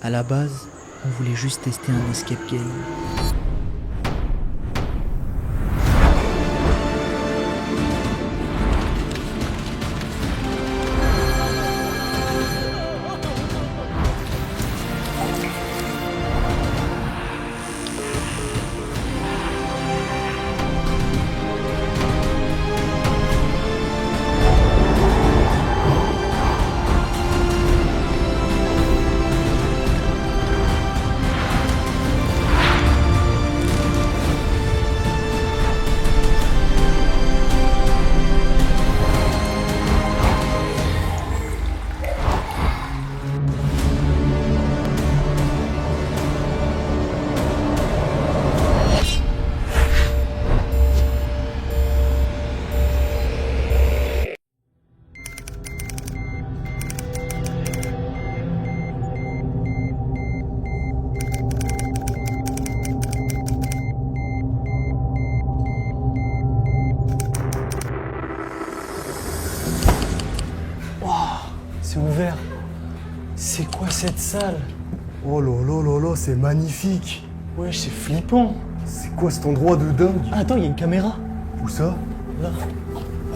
À la base, on voulait juste tester un escape game. C'est ouvert. C'est quoi cette salle? Oh là là là là, c'est magnifique. Wesh, c'est flippant. C'est quoi cet endroit de dingue? Ah, attends, il y a une caméra. Où ça? Là.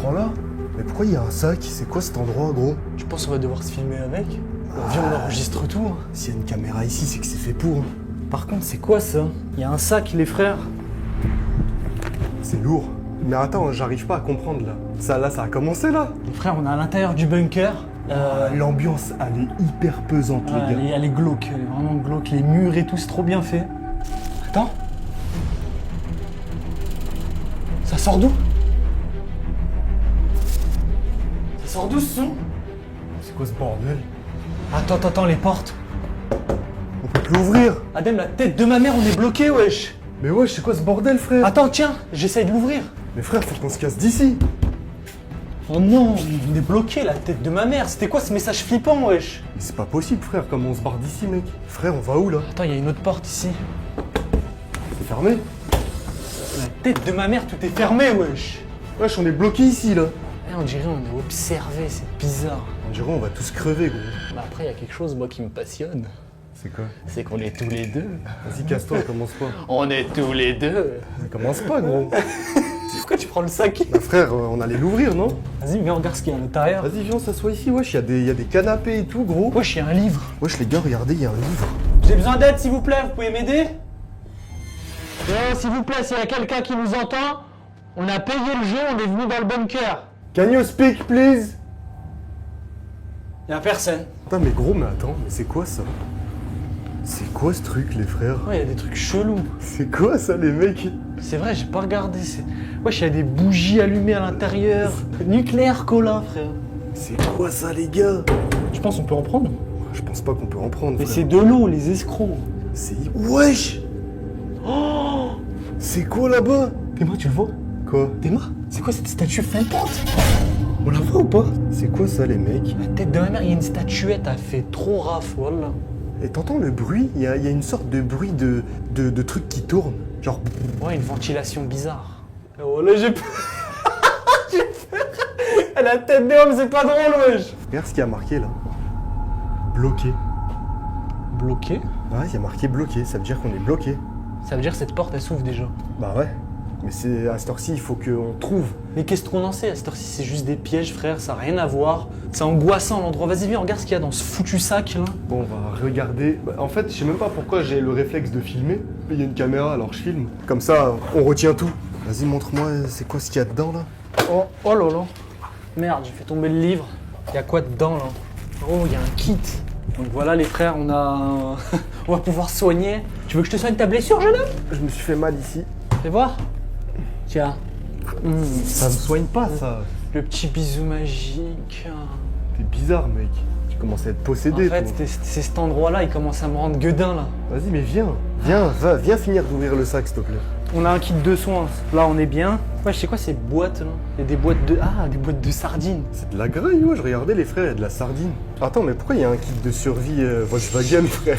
Prends-la. Mais pourquoi il y a un sac? C'est quoi cet endroit, gros? Je pense qu'on va devoir se filmer avec. Viens, on enregistre tout. Hein. S'il y a une caméra ici, c'est que c'est fait pour. Par contre, c'est quoi ça? Il y a un sac, les frères. C'est lourd. Mais attends, j'arrive pas à comprendre là. Ça a commencé là. Les frères, on est à l'intérieur du bunker. L'ambiance, elle est hyper pesante, Ouais, les gars. elle est glauque, elle est vraiment glauque. Les murs et tout, c'est trop bien fait. Attends. Ça sort d'où? Ça sort d'où ce son? C'est quoi ce bordel? Attends, les portes. On peut plus ouvrir. Adem, la tête de ma mère, on est bloqué, wesh. Mais wesh, c'est quoi ce bordel, frère? Attends, tiens, j'essaye de l'ouvrir. Mais frère, faut qu'on se casse d'ici. Oh non, on est bloqué, la tête de ma mère. C'était quoi ce message flippant, wesh? Mais c'est pas possible, frère, comment on se barre d'ici, mec? Frère, on va où là? Attends, il y a une autre porte ici. C'est fermé? La tête de ma mère, tout est fermé, wesh. Wesh, on est bloqué ici là. Eh, on dirait on est observé, c'est bizarre. On dirait on va tous crever, gros. Bah après, il y a quelque chose, moi, qui me passionne. C'est quoi? C'est qu'on est tous les deux. Vas-y, casse-toi, commence pas. On est tous les deux. Commence pas, gros. Pourquoi tu prends le sac? Bah frère, on allait l'ouvrir, non? Vas-y, viens, regarde ce qu'il y a à l'intérieur. Vas-y, viens, on s'assoit ici, wesh, il y a des canapés et tout, gros. Wesh, il y a un livre. Wesh, les gars, regardez, il y a un livre. J'ai besoin d'aide, s'il vous plaît, vous pouvez m'aider? S'il vous plaît, s'il y a quelqu'un qui nous entend, on a payé le jeu, on est venu dans le bunker. Can you speak, please? Y a personne. Putain, mais gros, mais attends, mais c'est quoi ça? C'est quoi ce truc, les frères? Ouais, y a des trucs chelous. C'est quoi ça, les mecs? C'est vrai, j'ai pas regardé. Wesh, y a des bougies allumées à l'intérieur. Nucléaire cola, frère. C'est quoi ça, les gars? Je pense qu'on peut en prendre. Je pense pas qu'on peut en prendre, Mais frère. c'est de l'eau, les escrocs. C'est... Wesh! Oh! C'est quoi là-bas? Théma, tu le vois? Quoi? Théma, c'est quoi cette statue flippante? On la voit ou pas? C'est quoi ça, les mecs? La tête de ma mère, il y a une statuette, elle fait trop raf, voilà. Et t'entends le bruit? Il y a une sorte de bruit de trucs qui tournent. Genre... Ouais, une ventilation bizarre. Et voilà, j'ai peur. J'ai peur. La tête d'homme, c'est pas drôle, wesh. Regarde ce qu'il y a marqué là. Bloqué. Bloqué? Ouais, il y a marqué bloqué, ça veut dire qu'on est bloqué. Ça veut dire que cette porte, elle s'ouvre déjà. Bah ouais. Mais c'est à cette heure-ci, il faut qu'on trouve. Mais qu'est-ce qu'on en sait? À cette heure-ci, c'est juste des pièges, frère, ça n'a rien à voir. C'est angoissant l'endroit. Vas-y, viens, regarde ce qu'il y a dans ce foutu sac, là. Bon, on va regarder. Bah, en fait, je sais même pas pourquoi j'ai le réflexe de filmer. Mais il y a une caméra, alors je filme. Comme ça, on retient tout. Vas-y, montre-moi, c'est quoi ce qu'il y a dedans là? Oh là là. Merde, j'ai fait tomber le livre. Il y a quoi dedans, là? Oh, il y a un kit. Donc voilà, les frères, on a... on va pouvoir soigner. Tu veux que je te soigne ta blessure, jeune homme? Je me suis fait mal ici. Fais voir. Tiens. Ça me soigne pas, ça. Le petit bisou magique. T'es bizarre, mec. Tu commences à être possédé, En fait, toi. c'est cet endroit-là, il commence à me rendre gueudin, là. Vas-y, mais viens. Viens finir d'ouvrir le sac, s'il te plaît. On a un kit de soins. Là, on est bien. Ouais, je sais quoi ces boîtes, là? Il y a des boîtes de... Ah, des boîtes de sardines. C'est de la graille, ouais, je regardais les frères, il y a de la sardine. Attends, mais pourquoi il y a un kit de survie Volkswagen, frère?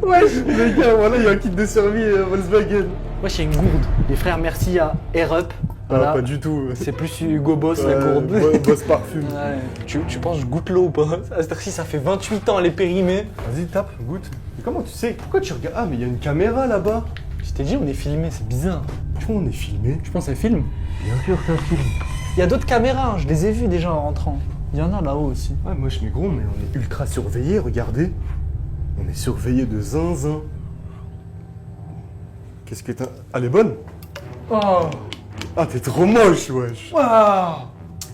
Wesh, les gars, voilà, il y a un kit de survie Volkswagen. Ouais, il y a une gourde. Les frères, merci à Air Up. Voilà. pas du tout. C'est plus Hugo Boss, la gourde. Boss parfum. Ouais. Tu penses que je goûte l'eau ou pas? À cette heure-ci, ça fait 28 ans, elle est périmée. Vas-y, tape, goûte. Mais comment tu sais? Pourquoi tu regardes? Ah, mais il y a une caméra là-bas. Je t'ai dit, on est filmé, c'est bizarre. Tu vois, on est filmé. Je pense que c'est un film. Bien sûr, c'est un film. Il y a d'autres caméras, hein, je les ai vues déjà en rentrant. Il y en a là-haut aussi. Ouais, moi je mets gros, mais on est ultra surveillé, regardez. On est surveillé de zinzin. Qu'est-ce que t'as? Ah, elle est bonne? Oh! Ah, t'es trop moche, wesh. Waouh!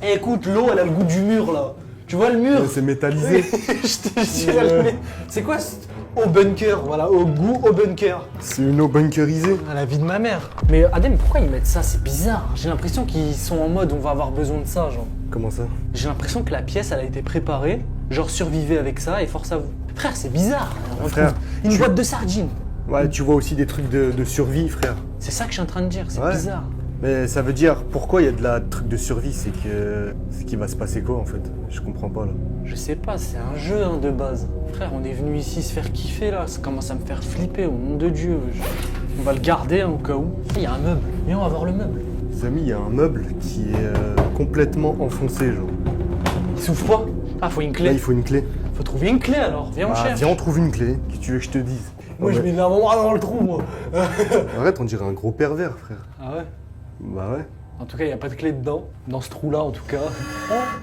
Eh, écoute, l'eau, elle a le goût du mur là. Tu vois le mur? Ouais, c'est métallisé. Je te jure, c'est quoi ce... Au bunker, voilà, au goût au bunker. C'est une eau bunkerisée. À la vie de ma mère. Mais Adem, pourquoi ils mettent ça? C'est bizarre. J'ai l'impression qu'ils sont en mode on va avoir besoin de ça, genre. Comment ça? J'ai l'impression que la pièce, elle a été préparée, genre survivez avec ça et force à vous. Frère, c'est bizarre. On Frère, trouve une boîte de sardines. Ouais, tu vois aussi des trucs de survie, frère. C'est ça que je suis en train de dire, c'est Ouais. bizarre. Mais ça veut dire, pourquoi il y a de la truc de survie? C'est qu'il va se passer quoi, en fait? Je comprends pas, là. Je sais pas, c'est un jeu hein, de base. Frère, on est venu ici se faire kiffer là, ça commence à me faire flipper, au nom de Dieu. On va le garder hein, au cas où. Il y a un meuble, viens on va voir le meuble. Les amis, il y a un meuble qui est complètement enfoncé, genre. Il s'ouvre pas. Ah, faut une clé. Là, il faut une clé. Faut trouver une clé alors, viens on Ah, cherche. viens, on trouve une clé. Qu'est-ce que tu veux que je te dise? Moi Non, je mais- mets la main dans le trou moi. Arrête, on dirait un gros pervers, frère. Ah ouais? Bah ouais. En tout cas, il n'y a pas de clé dedans. Dans ce trou-là, en tout cas.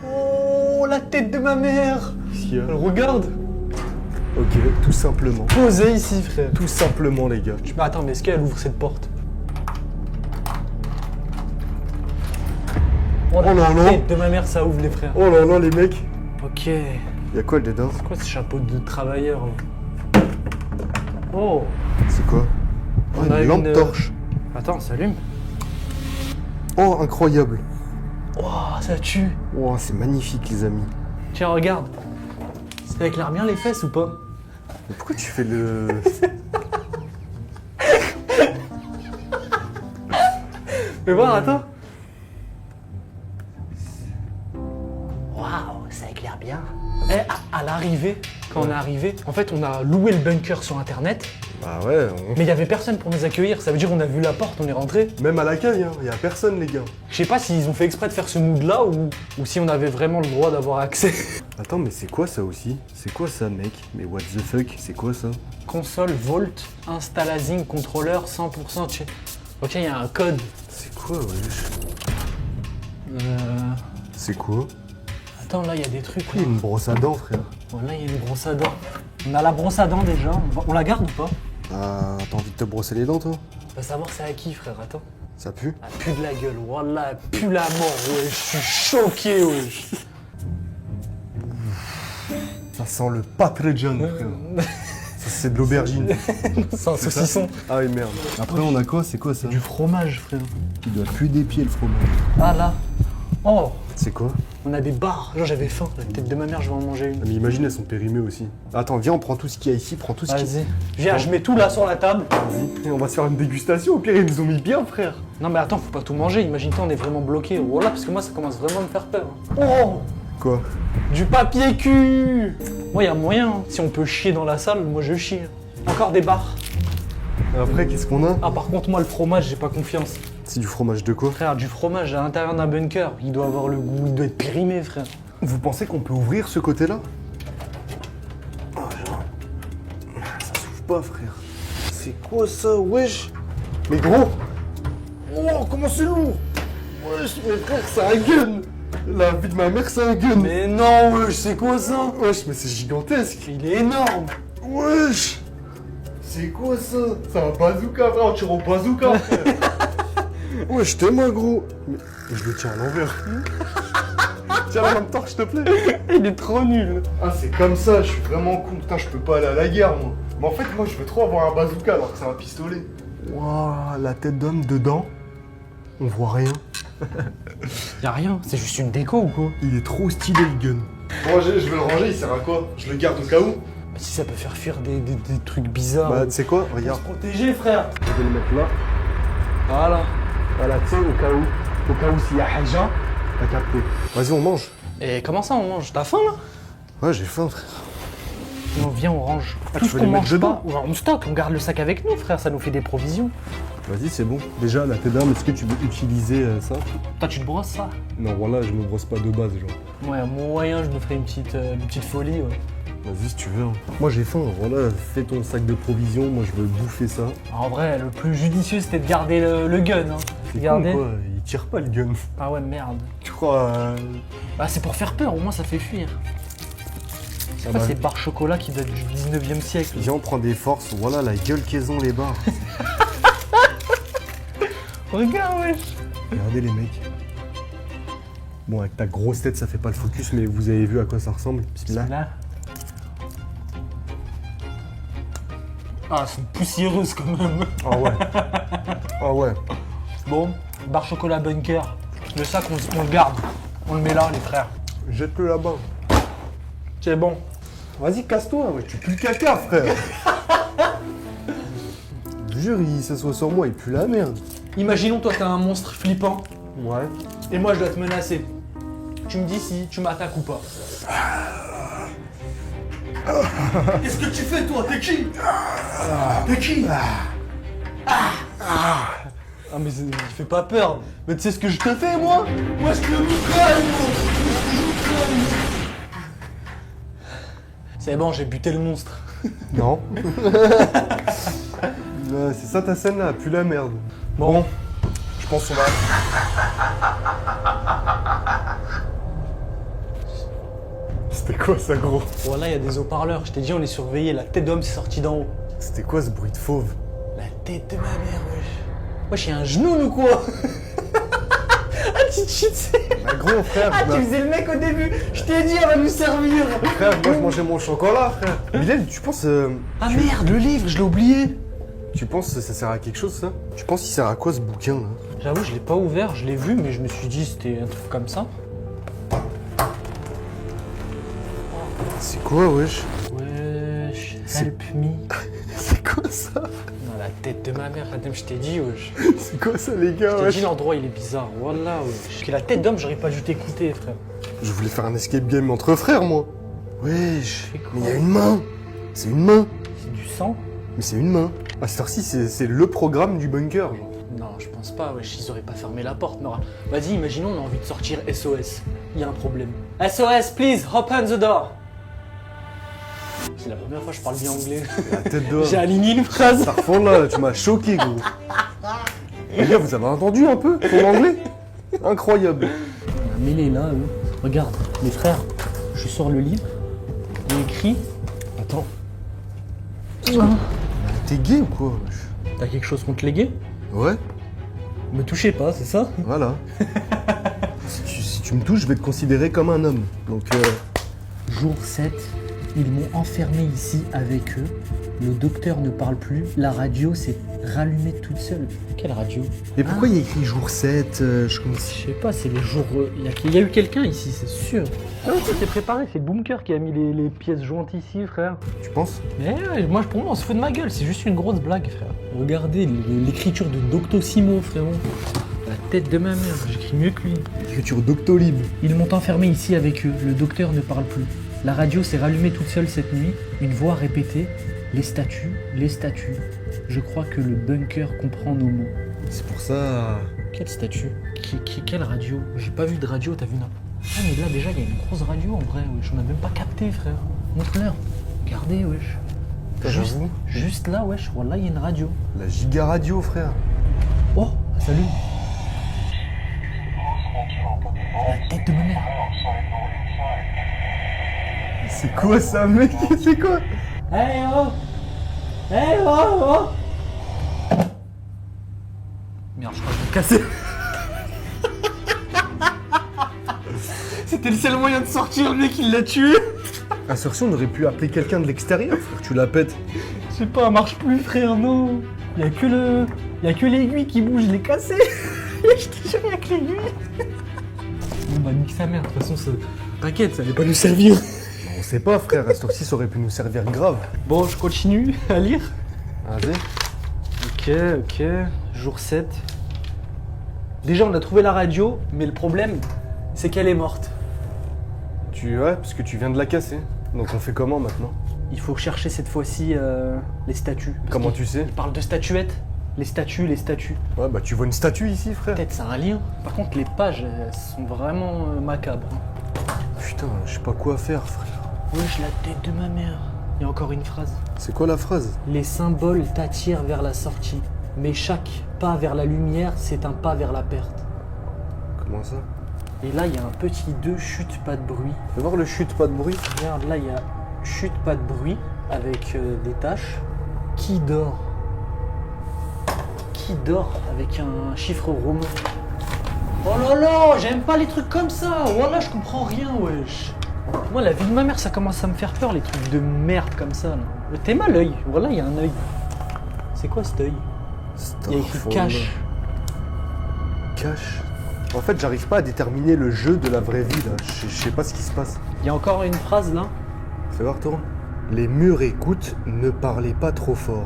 Oh, la tête de ma mère! Qu'est-ce qu'il y a? Elle regarde! Ok, tout simplement. Posée ici, frère. Tout simplement, les gars. Mais attends, mais est-ce qu'elle ouvre cette porte? Oh là là. Tête de ma mère, ça ouvre, les frères. Oh là là, les mecs. Ok. Il y a quoi dedans? C'est quoi ce chapeau de travailleur, là? Oh! C'est quoi? Oh, On a une lampe une- torche. Attends, ça allume. Oh, incroyable. Oh, ça tue. Oh, c'est magnifique, les amis. Tiens, regarde. Ça éclaire bien les fesses ou pas? Mais pourquoi tu fais le... Fais voir, attends. Waouh, ça éclaire bien. Eh, à l'arrivée, quand on est arrivé, en fait, on a loué le bunker sur internet, Bah ouais, mais il y avait personne pour nous accueillir. Ça veut dire qu'on a vu la porte, on est rentré. même à l'accueil, hein, y a personne, les gars. Je sais pas s'ils ont fait exprès de faire ce mood-là ou si on avait vraiment le droit d'avoir accès. Attends, mais c'est quoi ça aussi? C'est quoi ça, mec? Mais what the fuck? C'est quoi ça? Console Volt Installazing Controller 100% check. Ok, il y a un code. C'est quoi, wesh? C'est quoi? Attends, là, il y a des trucs. Il y a une brosse à dents, frère. Bon, là, il y a une brosse à dents. On a la brosse à dents déjà. On la garde ou pas? Ah, t'as envie de te brosser les dents, toi? On va savoir c'est à qui, frère. Attends. Ça pue? Elle pue de la gueule. Wallah, elle pue la mort. Ouais, je suis choqué, wesh. Ça sent le patréjon, frère. Ça, c'est de l'aubergine. C'est un saucisson. Ah oui, merde. Après, on a quoi? C'est quoi ça? Du fromage, frère. Il doit puer des pieds, le fromage. Ah là. Oh, C'est quoi? on a des barres. Genre, j'avais faim. La tête de ma mère, je vais en manger une. Ah, mais imagine, elles sont périmées aussi. Attends, viens, on prend tout ce qu'il y a ici, prends tout ce qu'il y a. Vas-y. Viens, je mets tout là sur la table. Vas-y. Et on va se faire une dégustation. Au pire, ils nous ont mis bien, frère. Non, mais attends, faut pas tout manger. Imagine-toi, on est vraiment bloqué. Voilà, parce que moi, ça commence vraiment à me faire peur. Oh, Quoi? du papier cul. Moi, y a moyen. Hein. Si on peut chier dans la salle, moi, je chie. Encore des barres. Après, qu'est-ce qu'on a? Ah, par contre, moi, le fromage, j'ai pas confiance. C'est du fromage de quoi? Frère, du fromage à l'intérieur d'un bunker. Il doit avoir le goût, il doit être périmé, frère. Vous pensez qu'on peut ouvrir ce côté-là? Oh, genre... Ça s'ouvre pas, frère. C'est quoi ça, wesh? Mais gros! Oh, comment c'est lourd! Wesh, mais frère, c'est un gun! La vie de ma mère, c'est un gun! Mais non, wesh, c'est quoi ça? Wesh, mais c'est gigantesque! Il est énorme. Wesh! C'est quoi ça? C'est un bazooka, frère, on tire au bazooka, frère! Wesh, t'es moi, gros! Mais je le tiens à l'envers. Tiens la lampe torche, s'il te plaît! Il est trop nul. Ah, c'est comme ça, je suis vraiment con. Putain, je peux pas aller à la guerre, moi. Mais en fait, moi, je veux trop avoir un bazooka alors que c'est un pistolet. Waouh, la tête d'homme dedans, on voit rien. Y'a rien, c'est juste une déco ou quoi? Il est trop stylé, le gun. Bon, je vais le ranger, il sert à quoi? Je le garde au cas où? Mais si ça peut faire fuir des trucs bizarres. Bah, tu sais quoi? Regarde. Protéger, frère. Je vais le mettre là. Voilà. Voilà, tu sais, au cas où s'il y a Haja, t'as capté. Vas-y, on mange. Et comment ça, on mange? T'as faim, là? Ouais, j'ai faim, frère. Non, viens, on range. Ah, Tout tu ce veux qu'on les mettre mange dedans? pas, on stocke, on garde le sac avec nous, frère, ça nous fait des provisions. Vas-y, c'est bon. Déjà, la tête d'âme, est-ce que tu veux utiliser ça? Toi, tu te brosses ça? Non, voilà, je me brosse pas de base, genre. Ouais, moyen, je me ferais une petite folie, ouais. Vas-y, si tu veux. Hein. Moi, j'ai faim. Voilà, fais ton sac de provisions. Moi, je veux bouffer ça. En vrai, le plus judicieux, c'était de garder le gun, hein. C'est Garder. con, quoi. Il tire pas, le gun. Ah ouais, merde. Tu crois... Bah, c'est pour faire peur, au moins ça fait fuir. C'est pas bah, ces barres chocolat qui datent du 19e siècle. Viens, on prend des forces. Voilà, la gueule qu'ils ont, les barres. Regarde, wesh. Regardez, les mecs. Bon, avec ta grosse tête, ça fait pas le focus, mais vous avez vu à quoi ça ressemble. Bismillah. Là. Ah, c'est poussiéreuse quand même. Ah ouais. Ah ouais. Bon, barre chocolat bunker. Le sac, on le garde. On le met là, les frères. Jette-le là-bas. C'est bon. Vas-y, casse-toi, ouais. Tu pues le caca, frère. Je te jure, il s'assoit sur moi, il pue la merde. Imaginons, toi, t'as un monstre flippant. Ouais. Et moi, je dois te menacer. Tu me dis si tu m'attaques ou pas. Qu'est-ce que tu fais, toi? T'es qui? T'es qui? Ah, mais il fait pas peur. Mais tu sais ce que je te fais, moi? Moi, je te mitraille, moi. C'est bon, j'ai buté le monstre. Non. Ouais, c'est ça ta scène là, pue la merde. Bon, Je pense qu'on va... C'était quoi ça, gros? voilà, il y a des haut-parleurs. Je t'ai dit, on est surveillé. La tête d'homme s'est sortie d'en haut. C'était quoi ce bruit de fauve? La tête de ma mère, wesh. Wesh, y'a un genou ou quoi? Ah, tu te chites. Bah gros, frère, Ah, tu faisais le mec au début. Je t'ai dit, elle va nous servir. frère, moi je mangeais mon chocolat, frère. Bilal, tu penses... Ah merde, le livre, je l'ai oublié. Tu penses que ça sert à quelque chose, ça? Tu penses qu'il sert à quoi, ce bouquin, là? J'avoue, je l'ai pas ouvert, je l'ai vu, mais je me suis dit c'était un truc comme ça. C'est quoi, wesh? Wesh, C'est- help me. C'est quoi ça? Non, la tête de ma mère, Adam, je t'ai dit, wesh. C'est quoi ça, les gars, Je t'ai wesh? dit, l'endroit, il est bizarre. Wallah, wesh. Que la tête d'homme, j'aurais pas dû t'écouter, frère. Je voulais faire un escape game entre frères, moi. Wesh, Fais quoi? mais il y a une main. C'est une main. C'est du sang? Mais c'est une main. À cette heure-ci, c'est le programme du bunker, genre. Non, je pense pas, wesh, ils auraient pas fermé la porte, Nora. Vas-y, imaginons, on a envie de sortir SOS. Il y a un problème. SOS, please, open the door. C'est la première fois que je parle bien anglais. La tête d'homme. J'ai aligné une phrase. Ça refond là, tu m'as choqué, gros. Les gars, vous avez entendu un peu ton anglais? Incroyable. On a mêlé là, eux. Regarde, les frères, je sors le livre, il est écrit. Attends. T'es gay ou quoi, wesh? T'as quelque chose contre les gays? Ouais, Me touchez pas, c'est ça? voilà. Si tu me touches, je vais te considérer comme un homme. Donc, Jour 7, ils m'ont enfermé ici avec eux. Le docteur ne parle plus. La radio s'est rallumée toute seule. Quelle radio? Mais pourquoi il y a écrit jour 7 je Je sais pas, c'est les jours. Il y a eu quelqu'un ici, c'est sûr. Ah oui, c'est préparé, c'est Bunker qui a mis les pièces jointes ici, frère. Tu penses? Mais ouais, pour moi, on se fout de ma gueule, c'est juste une grosse blague, frère. Regardez l'écriture de Doctissimo, frérot. La tête de ma mère, j'écris mieux que lui. Écriture Doctolib. Ils m'ont enfermé ici avec eux. Le docteur ne parle plus. La radio s'est rallumée toute seule cette nuit. Une voix répétait « Les statues, les statues. Je crois que le bunker comprend nos mots. C'est pour ça... Quelle statue? Quelle radio? J'ai pas vu de radio, t'as vu non? Ah mais là déjà il y a une grosse radio en vrai, wesh, on a même pas capté, frère. Montre-leur. Regardez, wesh. J'avoue. Juste là, wesh, voilà, il y a une radio. La giga radio, frère. Oh, salut. La tête de ma mère. C'est quoi ça, mec? C'est quoi? Hey oh! Hey oh oh! Merde, je crois que je vais me casser. C'était le seul moyen de sortir, le mec il l'a tué. Insertion, on aurait pu appeler quelqu'un de l'extérieur, frère. Tu la pètes. Je sais pas, elle marche plus, frère, non. Il y a que l'aiguille qui bouge, je l'ai cassé. Je te jure, il y a que l'aiguille. Bon bah nique sa mère, de toute façon, t'inquiète, ça allait pas nous servir. On sait pas, frère. À cette heure-ci, ça aurait pu nous servir grave. Bon, je continue à lire. Vas-y. Ok, jour 7. Déjà, on a trouvé la radio, mais le problème, c'est qu'elle est morte. Ouais, parce que tu viens de la casser. Donc on fait comment maintenant? Il faut chercher cette fois-ci les statues. Parce Comment qu'il- tu sais? Il parle de statuettes. Les statues, les statues. Ouais, bah tu vois une statue ici, frère. Peut-être c'est un lien. Par contre, les pages, elles sont vraiment macabres. Putain, je sais pas quoi faire, frère. Wesh, la tête de ma mère. Il y a encore une phrase. C'est quoi la phrase? Les symboles t'attirent vers la sortie, mais chaque pas vers la lumière, c'est un pas vers la perte. Comment ça? Et là, il y a un petit 2, chute, pas de bruit. Fais voir le chute, pas de bruit. Regarde, là, il y a chute, pas de bruit, avec des taches. Qui dort? Qui dort avec un chiffre romain? Oh là là, j'aime pas les trucs comme ça. Voilà, je comprends rien, wesh. Moi, la vie de ma mère, ça commence à me faire peur, les trucs de merde comme ça. Là. T'es mal l'œil. Voilà, il y a un œil. C'est quoi cet œil? Il y a écrit cache. Cache. En fait, j'arrive pas à déterminer le jeu de la vraie vie, là. Je sais pas ce qui se passe. Il y a encore une phrase là. Fais voir, toi. Les murs écoutent, ne parlez pas trop fort.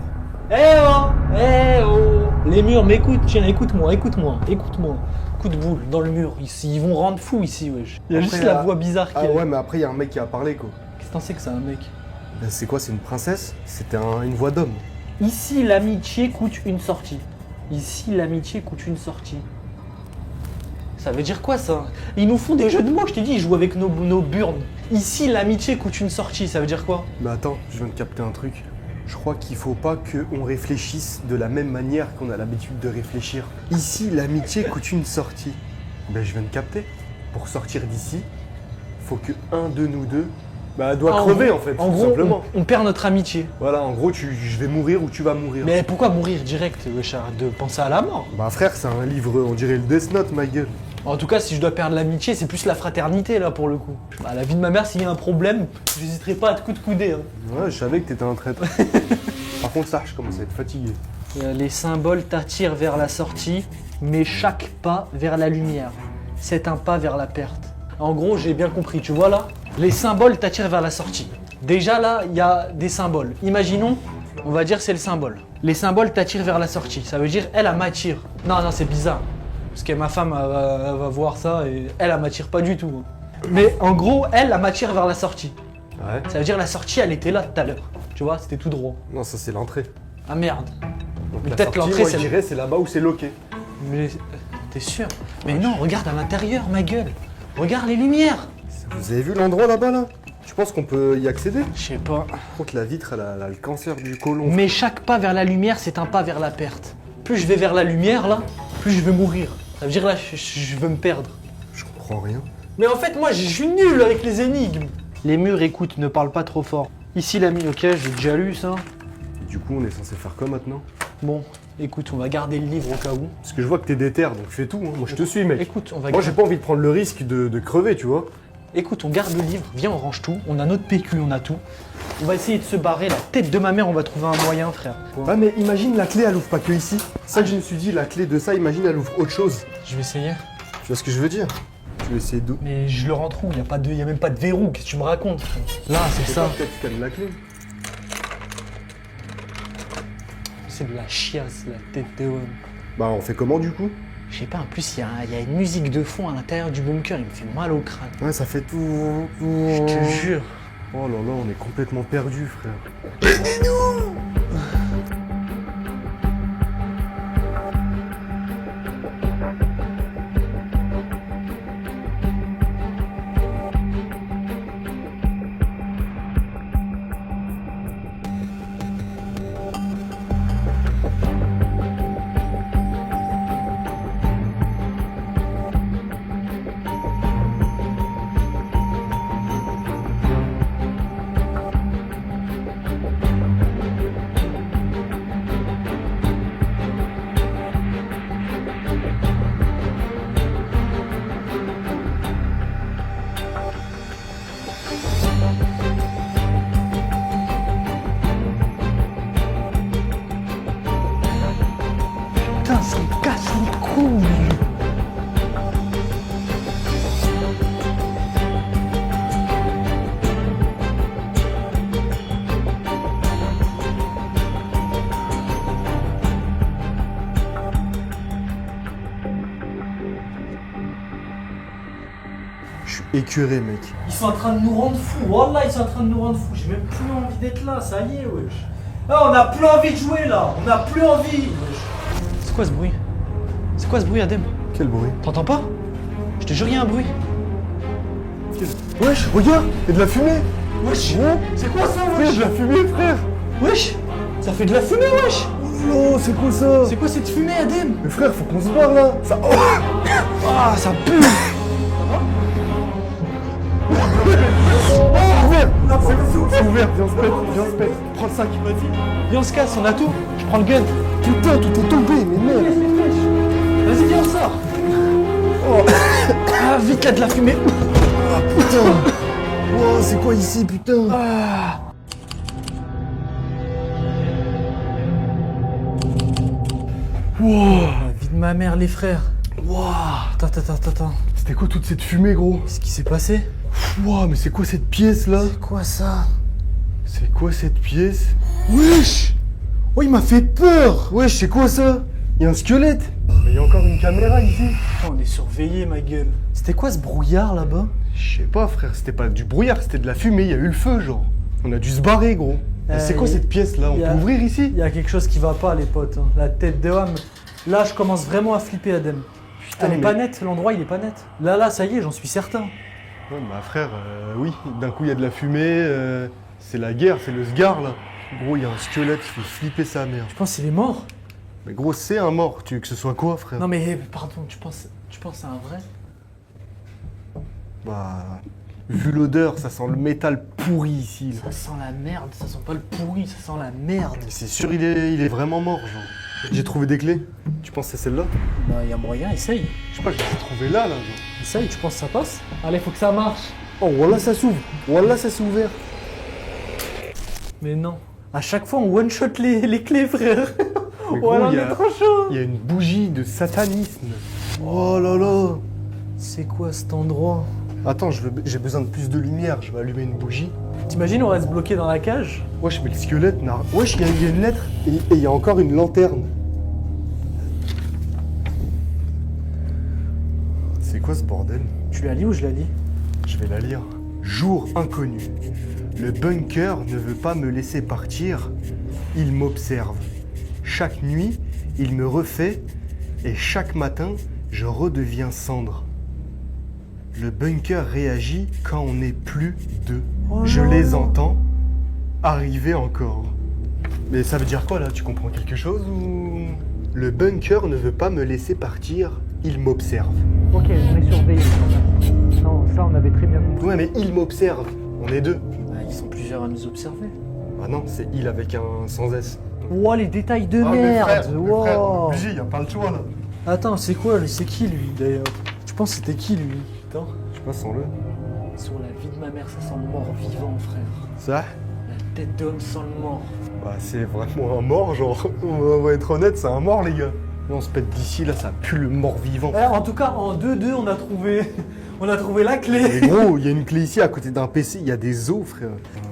Eh oh, eh oh. Les murs m'écoutent, tiens, écoute-moi, écoute-moi, écoute-moi. Coup de boule dans le mur, ils vont rendre fou ici, wesh. Il y a Après, juste la voix bizarre qui Ah est. ouais, mais après, il y a un mec qui a parlé, quoi. Qu'est-ce que t'en sais que c'est un mec? Ben, c'est quoi, c'est une princesse? C'était une voix d'homme. Ici, l'amitié coûte une sortie. Ici, l'amitié coûte une sortie. Ça veut dire quoi ça? Ils nous font des jeux de mots, je t'ai dit, ils jouent avec nos burnes. Ici, l'amitié coûte une sortie, ça veut dire quoi? Mais attends, je viens de capter un truc. Je crois qu'il faut pas qu'on réfléchisse de la même manière qu'on a l'habitude de réfléchir. Ici, l'amitié coûte une sortie. Ben, je viens de capter. Pour sortir d'ici, faut que un de nous deux doit crever en fait, en tout gros, simplement. on perd notre amitié. Voilà, en gros, je vais mourir ou tu vas mourir. Mais pourquoi mourir direct, wesh, arrête de penser à la mort? Bah frère, c'est un livre, on dirait le Death Note, ma gueule. En tout cas, si je dois perdre l'amitié, c'est plus la fraternité là pour le coup. Bah, la vie de ma mère, s'il y a un problème, j'hésiterai pas à te coup de couder. Hein. Ouais, je savais que t'étais un traître. Par contre, ça, je commence à être fatigué. Les symboles t'attirent vers la sortie, mais chaque pas vers la lumière, c'est un pas vers la perte. En gros, j'ai bien compris, tu vois là? Les symboles t'attirent vers la sortie. Déjà là, il y a des symboles. Imaginons, on va dire c'est le symbole. Les symboles t'attirent vers la sortie. Ça veut dire elle m'attire. Non, c'est bizarre. Parce que ma femme elle va voir ça et elle m'attire pas du tout. Mais en gros, elle m'attire vers la sortie. Ouais. Ça veut dire la sortie, elle était là tout à l'heure. Tu vois, c'était tout droit. Non, ça c'est l'entrée. Ah merde. Donc Mais la peut-être sortie, l'entrée, moi, c'est je dirais, c'est là-bas où c'est loqué. Mais t'es sûr? Mais non, regarde à l'intérieur, ma gueule. Regarde les lumières. Vous avez vu l'endroit là-bas là? Tu penses qu'on peut y accéder? Je sais pas. Par contre, la vitre, elle a le cancer du côlon. Mais chaque pas vers la lumière, c'est un pas vers la perte. Plus je vais vers la lumière, là, plus je vais mourir. Ça veut dire là, je veux me perdre. Je comprends rien. Mais en fait, moi, je suis nul avec les énigmes. Les murs, écoute, ne parle pas trop fort. Ici, l'ami, ok, j'ai déjà lu ça. Et du coup, on est censé faire quoi maintenant? Bon, écoute, on va garder le livre au cas où. Parce que je vois que t'es déter, donc fais tout. Hein. Moi, je te suis, mec. Écoute, on va Moi, j'ai pas envie de prendre le risque de crever, tu vois. Écoute, on garde le livre, viens, on range tout. On a notre PQ, on a tout. On va essayer de se barrer. La tête de ma mère, on va trouver un moyen, frère. Ouais, mais imagine la clé, elle ouvre pas que ici. C'est ça que je me suis dit, la clé de ça, imagine, elle ouvre autre chose. Je vais essayer. Tu vois ce que je veux dire? Tu veux essayer d'où? Mais je le rentre où? Il y a même pas de verrou. Qu'est-ce que tu me racontes? Là, c'est ça. Peut-être que tu calmes la clé. C'est de la chiasse, la tête de homme. Bah, on fait comment du coup? Je sais pas, en plus, il y a une musique de fond à l'intérieur du bunker. Il me fait mal au crâne. Ouais, ça fait tout. Je te jure. Oh là là, on est complètement perdu, frère. Putain, ça me casse les couilles. Je suis écœuré, mec. Ils sont en train de nous rendre fous. Wallah, ils sont en train de nous rendre fous. J'ai même plus envie d'être là, ça y est, wesh. Ah, on a plus envie de jouer là. On a plus envie, wesh. C'est quoi ce bruit? C'est quoi ce bruit, Adem? Quel bruit? T'entends pas? Je te jure, il y a un bruit. Wesh, regarde, il y a de la fumée. Wesh! Gros, C'est quoi ça, il y a de la fumée, frère. Wesh! Ça fait de la fumée, wesh! Oh, c'est quoi ça? C'est quoi cette fumée, Adem? Mais frère, faut qu'on se barre là. Ça... Oh, Ah, ça pue! ouvert. C'est ouvert, viens, on se pète, viens, on se pète. Prends le sac. Viens, on se casse, on a tout. Je prends le gun. Putain, tout est tombé, mais merde. Vas-y, viens, on sort. Oh, Ah, vite, là, de la fumée. putain. Oh, c'est quoi ici, putain? Ah. La vie de ma mère, les frères. Wow. Attends. C'était quoi toute cette fumée, gros? Qu'est-ce qui s'est passé? Wow, mais c'est quoi cette pièce là? C'est quoi ça? C'est quoi cette pièce? Wesh! Oh, il m'a fait peur! Wesh, c'est quoi ça? Il y a un squelette! Mais il y a encore une caméra ici! On est surveillé, ma gueule. C'était quoi ce brouillard là-bas? Je sais pas, frère, c'était pas du brouillard, c'était de la fumée, il y a eu le feu, genre. On a dû se barrer, gros. Mais c'est quoi cette pièce là? On peut ouvrir ici? Il y a quelque chose qui va pas, les potes. Hein. La tête de homme. Là, je commence vraiment à flipper, Adem. Putain, Elle est mais- pas nette, l'endroit il est pas net. Là, ça y est, j'en suis certain. Ouais, bah frère, oui, d'un coup il y a de la fumée, c'est la guerre, c'est le Sgar là. Gros, il y a un squelette, il faut flipper sa mère. Tu penses qu'il est mort? Mais gros, c'est un mort, tu veux que ce soit quoi, frère? Non mais pardon, tu penses à un vrai? Bah, vu l'odeur, ça sent le métal pourri ici. Là. Ça sent la merde, ça sent pas le pourri, ça sent la merde. Mais c'est sûr, il est vraiment mort, genre. J'ai trouvé des clés. Tu penses que c'est celle-là? Bah y a moyen, essaye. Je sais pas, je les ai trouvées là, genre. Essaye, tu penses que ça passe? Allez, faut que ça marche. Oh, voilà, ça s'ouvre. Voilà, ça s'est ouvert. Mais non. À chaque fois, on one-shot les clés, frère. Mais gros, Voilà, on il y est a- trop chaud. Il y a une bougie de satanisme. Oh là là. C'est quoi cet endroit? Attends, j'ai besoin de plus de lumière. Je vais allumer une bougie. T'imagines, on reste bloqué dans la cage? Wesh, mais le squelette n'a... Wesh, il y a une lettre et il y a encore une lanterne. C'est quoi ce bordel? Tu la lis ou je la lis? Je vais la lire. Jour inconnu. Le bunker ne veut pas me laisser partir. Il m'observe. Chaque nuit, il me refait et chaque matin, je redeviens cendre. Le bunker réagit quand on n'est plus deux. Oh Je non. les entends arriver encore. Mais ça veut dire quoi là? Tu comprends quelque chose ou... Le bunker ne veut pas me laisser partir. Il m'observe. Ok, on est surveillé. Non, ça on avait très bien compris. Ouais, mais il m'observe. On est deux. Ah, ils sont plusieurs à nous observer. Ah non, c'est il avec un sans S. Wow, les détails de Ah, mais merde. frère, mais frère, Wow. obligé, y a pas le choix là. Attends, c'est quoi lui? C'est qui lui d'ailleurs? Tu penses que c'était qui lui? Attends. Je sais pas, sans-le. Sur la vie de ma mère, ça sent le mort vivant, frère. Ça? La tête d'homme sent le mort. Bah, c'est vraiment un mort, genre. On va être honnête, c'est un mort, les gars. Là, on se pète d'ici, là, ça pue le mort vivant. En tout cas, en 2-2, on a trouvé la clé. Mais gros, il y a une clé ici à côté d'un PC, il y a des os, frère.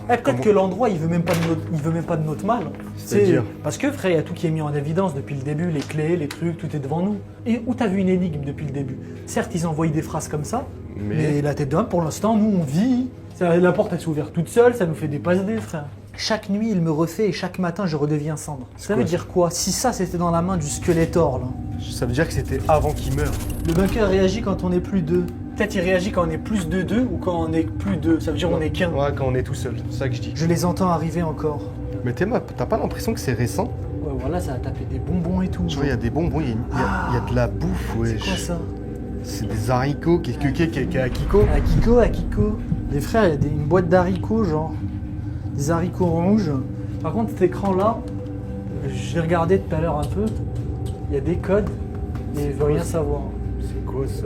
Peut-être Comment- que l'endroit, il veut même pas de notre mal. C'est-à-dire Parce que, frère, il y a tout qui est mis en évidence depuis le début, les clés, les trucs, tout est devant nous. Et où t'as vu une énigme depuis le début? Certes, ils envoient des phrases comme ça, mais la tête d'homme, pour l'instant, nous, on vit. La porte, elle s'est ouverte toute seule, ça nous fait des passes dés, frère. Chaque nuit, il me refait et chaque matin, je redeviens cendre. Ça veut quoi, dire quoi? Si ça, c'était dans la main du squelettor, là. Ça veut dire que c'était avant qu'il meure. Le bunker réagit quand on est plus deux. Peut-être il réagit quand on est plus de deux ou quand on est plus deux. Ça veut dire on est qu'un. Ouais, quand on est tout seul, c'est ça que je dis. Je les entends arriver encore. Mais Théma, t'as pas l'impression que c'est récent? Ouais, voilà, ça a tapé des bonbons et tout. Tu vois, il y a des bonbons, il y a de la bouffe, ouais. C'est quoi ça? C'est des haricots, qu'est-ce que Akiko? Akiko. Les frères, il y a une boîte d'haricots, genre. Des haricots rouges. Par contre, cet écran-là, je l'ai regardé tout à l'heure un peu. Il y a des codes, mais il veut rien savoir. C'est quoi ça?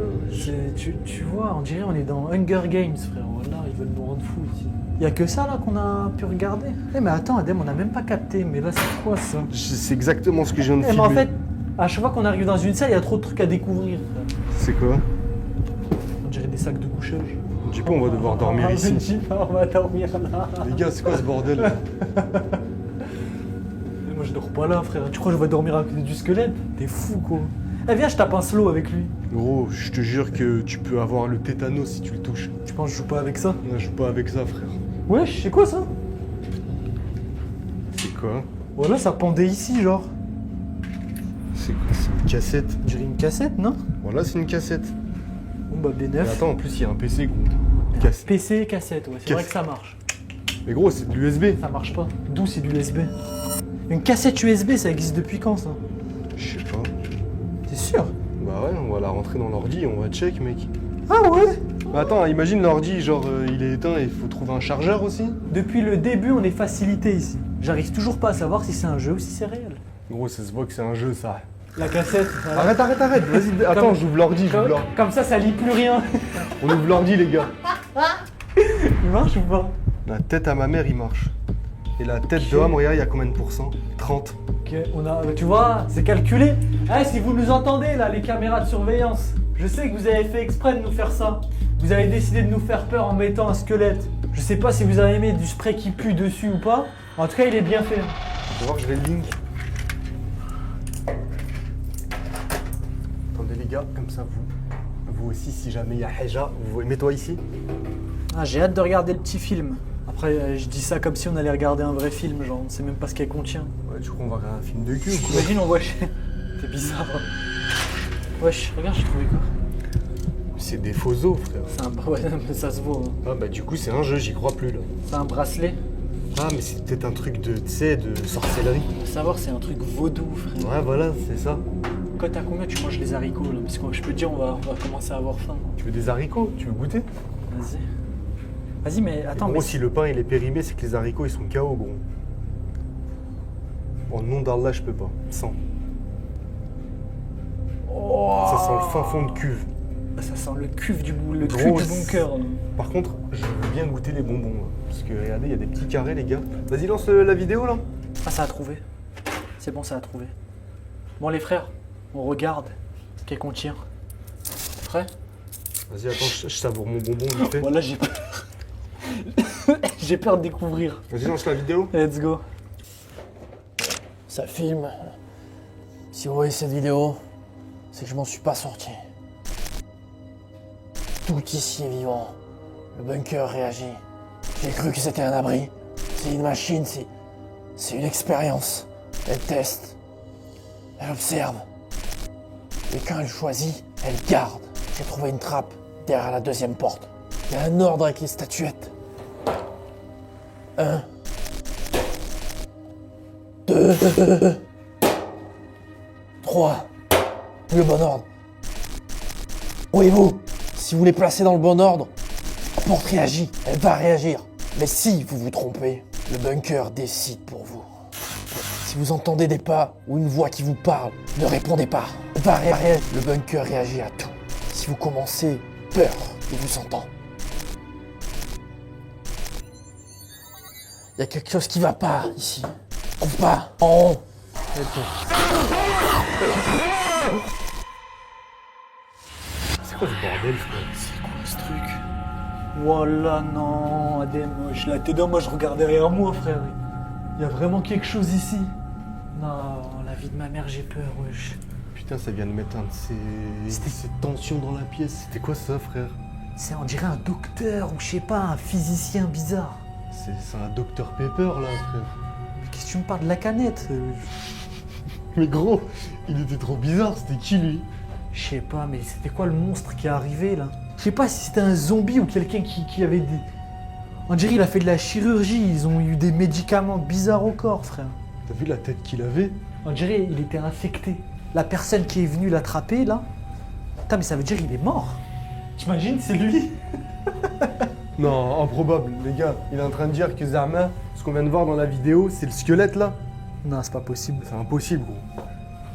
Tu vois, on dirait on est dans Hunger Games, frère. Voilà, ils veulent nous rendre fous ici. Il y a que ça là qu'on a pu regarder. Eh mais attends, Adem, on n'a même pas capté. Mais là, c'est quoi ça? C'est exactement ce que je viens de Eh mais filmer. en fait, à chaque fois qu'on arrive dans une salle, il y a trop de trucs à découvrir, frère. C'est quoi? On dirait des sacs de couchage. Du coup, on va devoir dormir ici. Je dis pas, on va dormir là. Les gars, c'est quoi ce bordel? Mais moi, je dors pas là, frère. Tu crois que je vais dormir à côté du squelette? T'es fou, quoi. Eh, viens, je tape un slow avec lui. Gros, je te jure que tu peux avoir le tétanos si tu le touches. Tu penses que je joue pas avec ça? Non, je joue pas avec ça, frère. Wesh, c'est quoi ça? C'est quoi? Voilà, ça pendait ici, genre. C'est quoi? C'est une cassette. On dirait une cassette, non? Voilà, c'est une cassette. Bon bah Mais B9. attends, en plus, il y a un PC, gros. Cassette. PC, cassette, ouais, c'est vrai Cassette. que ça marche. Mais gros, c'est de l'USB. Ça marche pas. D'où c'est du USB? Une cassette USB, ça existe depuis quand ça? Je sais pas. T'es sûr? Bah ouais, on va la rentrer dans l'ordi et on va check, mec. Ah ouais? Bah attends, imagine l'ordi, genre, il est éteint et il faut trouver un chargeur aussi. Depuis le début, on est facilité ici. J'arrive toujours pas à savoir si c'est un jeu ou si c'est réel. Gros, ça se voit que c'est un jeu, ça. La cassette. Arrête, vas-y, attends, j'ouvre l'ordi, Comme ça lit plus rien. On ouvre l'ordi, les gars. Il marche ou pas? La tête à ma mère, il marche. Et la tête Ok. de Ham, regarde, il y a combien de pourcents? 30. Ok, tu vois, c'est calculé. Eh, si vous nous entendez là, les caméras de surveillance, je sais que vous avez fait exprès de nous faire ça. Vous avez décidé de nous faire peur en mettant un squelette. Je sais pas si vous avez mis du spray qui pue dessus ou pas. En tout cas, il est bien fait. Faut voir que je vais le link. Attendez les gars, comme ça vous aussi, si jamais il y a Heja, mets-toi ici. Ah, j'ai hâte de regarder le petit film. Après, je dis ça comme si on allait regarder un vrai film, genre on sait même pas ce qu'elle contient. Ouais, du coup on va regarder un film de cul ou quoi? Imagine, on voit. C'est bizarre. Hein. Wesh, regarde, j'ai trouvé quoi? C'est des faux os, frère. C'est un. Ouais, mais ça se voit. Hein. Ah bah du coup c'est un jeu, j'y crois plus là. C'est un bracelet. Ah mais c'est peut-être un truc de, tu sais, de sorcellerie. Faut savoir, c'est un truc vaudou, frère. Ouais voilà, c'est ça. Quand t'as combien tu manges les haricots là? Parce que je peux te dire, on va commencer à avoir faim. Tu veux des haricots? Tu veux goûter? Vas-y. Vas-y, mais attends, Gros, mais. si le pain il est périmé, c'est que les haricots ils sont KO, gros. Au nom d'Allah, je peux pas. 100. Oh Ça sent le fin fond de cuve. Ça sent le cuve du le Gros, truc du bunker. Là. Par contre, je veux bien goûter les bonbons. Là. Parce que regardez, il y a des petits carrés, les gars. Vas-y, lance la vidéo là. Ah, ça a trouvé. C'est bon, ça a trouvé. Bon, les frères, on regarde ce qu'elle contient. Prêt? Vas-y, attends, je savoure mon bonbon vite fait. Voilà, j'ai peur. J'ai peur de découvrir. Vas-y, lance la vidéo. Let's go. Ça filme. Si vous voyez cette vidéo, c'est que je m'en suis pas sorti. Tout ici est vivant. Le bunker réagit. J'ai cru que c'était un abri. C'est une machine, c'est une expérience. Elle teste. Elle observe. Et quand elle choisit, elle garde. J'ai trouvé une trappe derrière la deuxième porte. Il y a un ordre avec les statuettes. 1, 2, 3. Le bon ordre. Voyez-vous, si vous les placez dans le bon ordre, la porte réagit, elle va réagir. Mais si vous vous trompez, le bunker décide pour vous. Si vous entendez des pas ou une voix qui vous parle, ne répondez pas. Elle va réagir. Le bunker réagit à tout. Si vous commencez peur, il vous entend. Il y a quelque chose qui va pas ici. En bas, en haut. C'est quoi ce bordel, frère? C'est quoi ce truc? Voilà, non, Adem, wesh, là, t'es dans moi, je regarde derrière moi, frère. Il y a vraiment quelque chose ici. Non, la vie de ma mère, j'ai peur, wesh. Putain, ça vient de mettre un de ces tensions dans la pièce. C'était quoi ça, frère? C'est, on dirait un docteur ou je sais pas, un physicien bizarre. C'est un Dr Pepper, là, frère. Mais qu'est-ce que tu me parles de la canette? Mais gros, il était trop bizarre. C'était qui, lui? Je sais pas, mais c'était quoi le monstre qui est arrivé là? Je sais pas si c'était un zombie ou quelqu'un qui avait des. On dirait il a fait de la chirurgie, ils ont eu des médicaments bizarres au corps, frère. T'as vu la tête qu'il avait? On dirait il était infecté. La personne qui est venue l'attraper là. Putain, mais ça veut dire qu'il est mort. T'imagines, c'est lui? Non, improbable, les gars. Il est en train de dire que Zama, ce qu'on vient de voir dans la vidéo, c'est le squelette, là. Non, c'est pas possible. C'est impossible, gros.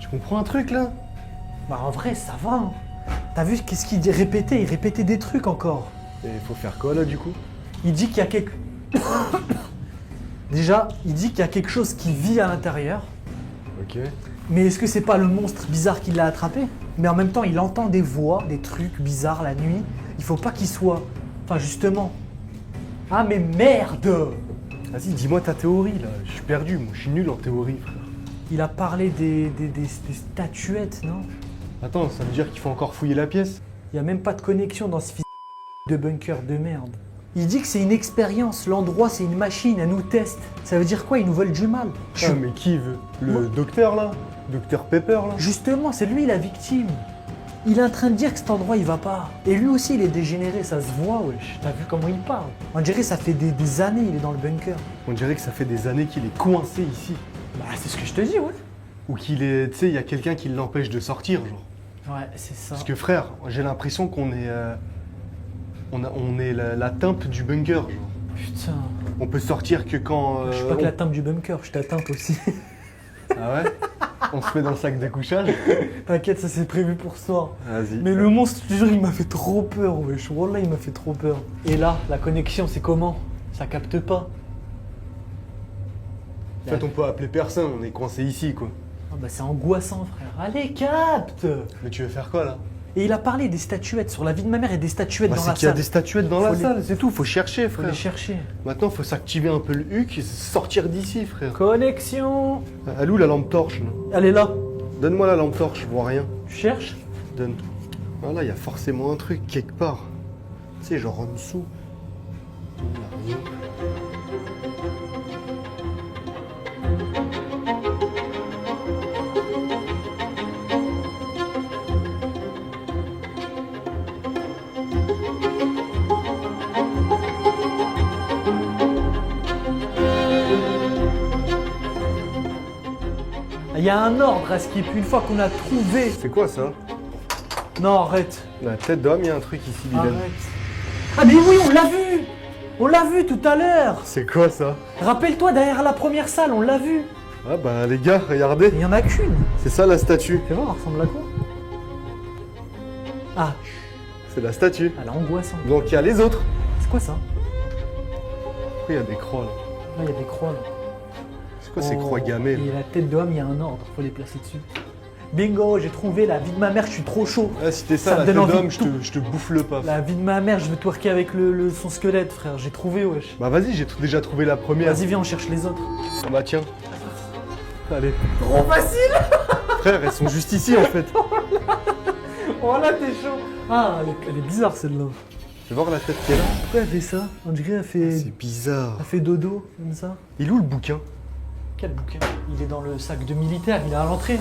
Tu comprends un truc, là? Bah en vrai, ça va. Hein. T'as vu qu'est-ce qu'il répétait? Il répétait des trucs encore. Et il faut faire quoi, là, du coup? Il dit qu'il y a quelque... Déjà, il dit qu'il y a quelque chose qui vit à l'intérieur. Ok. Mais est-ce que c'est pas le monstre bizarre qui l'a attrapé? Mais en même temps, il entend des voix, des trucs bizarres la nuit. Il faut pas qu'il soit... Enfin, justement... Ah, mais merde! Vas-y, dis-moi ta théorie, là. Je suis perdu, moi. Je suis nul en théorie, frère. Il a parlé des statuettes, non? Attends, ça veut dire qu'il faut encore fouiller la pièce? Il y a même pas de connexion dans ce fils de bunker de merde. Il dit que c'est une expérience, l'endroit c'est une machine, elle nous teste. Ça veut dire quoi? Ils nous veulent du mal. Ah, mais qui veut? Le docteur là? Docteur Pepper là? Justement, c'est lui la victime. Il est en train de dire que cet endroit il va pas. Et lui aussi il est dégénéré, ça se voit, wesh. T'as vu comment il parle? On dirait que ça fait des années il est dans le bunker. On dirait que ça fait des années qu'il est coincé ici. Bah c'est ce que je te dis, ouais. Ou qu'il est. Tu sais, il y a quelqu'un qui l'empêche de sortir, genre. Ouais, c'est ça. Parce que frère, j'ai l'impression qu'on est. On est la timpe du bunker, genre. Putain. On peut sortir que quand. Je suis pas que la teinte du bunker, je t'atteinte aussi. Ah ouais? On se met dans le sac de couchage? T'inquiète, ça c'est prévu pour ce soir. Vas-y. Mais le monstre, je te jure, il m'a fait trop peur, wesh. Wallah, il m'a fait trop peur. Et là, la connexion, c'est comment? Ça capte pas. En fait, on peut appeler personne, on est coincé ici, quoi. Ah bah c'est angoissant, frère. Allez, capte! Mais tu veux faire quoi là? Et il a parlé des statuettes, sur la vie de ma mère et des statuettes Bah, dans c'est la qu'il y a salle. des statuettes dans Faut la les- salle, c'est tout, faut chercher, Faut frère. les chercher. Maintenant, faut s'activer un peu le huc et sortir d'ici, frère. Connexion! Elle est où la lampe torche là? Elle est là. Donne-moi la lampe torche, je vois rien. Tu cherches? Donne. Voilà, il y a forcément un truc quelque part. Tu sais, genre en dessous. Il y a rien. Il y a un ordre à ce qui est une fois qu'on a trouvé. C'est quoi ça? Non, arrête. La tête d'homme, il y a un truc ici, Dylan. Arrête. Ah mais oui, on l'a vu! On l'a vu tout à l'heure! C'est quoi ça? Rappelle-toi, derrière la première salle, on l'a vu! Ah bah les gars, regardez. Il y en a qu'une! C'est ça la statue. Fais voir, elle ressemble à quoi? Ah, C'est la statue. elle est angoissante. Donc il y a les autres. C'est quoi ça? Pourquoi il y a des croix là? Là, il y a des croix là. C'est quoi ces Oh, croix gammées là? Et la tête d'homme, il y a un ordre, faut les placer dessus. Bingo, j'ai trouvé la vie de ma mère, je suis trop chaud. Ah, si t'es Ça ça, me la donne tête envie d'homme, de je te bouffe le pas. La vie de ma mère, je veux twerker avec son squelette, frère. J'ai trouvé, wesh. Bah vas-y, j'ai déjà trouvé la première. Vas-y, viens, on cherche les autres. Ah bah tiens. Allez. Trop facile! Frère, elles sont juste ici en fait. Oh là, t'es chaud! Ah, elle est bizarre celle-là. Je vais voir la tête qu'elle a. Pourquoi elle fait ça? On dirait qu'elle fait. C'est bizarre. Elle fait dodo, comme ça. Il est où le bouquin? Quel bouquin? Il est dans le sac de militaire, il est à l'entrée.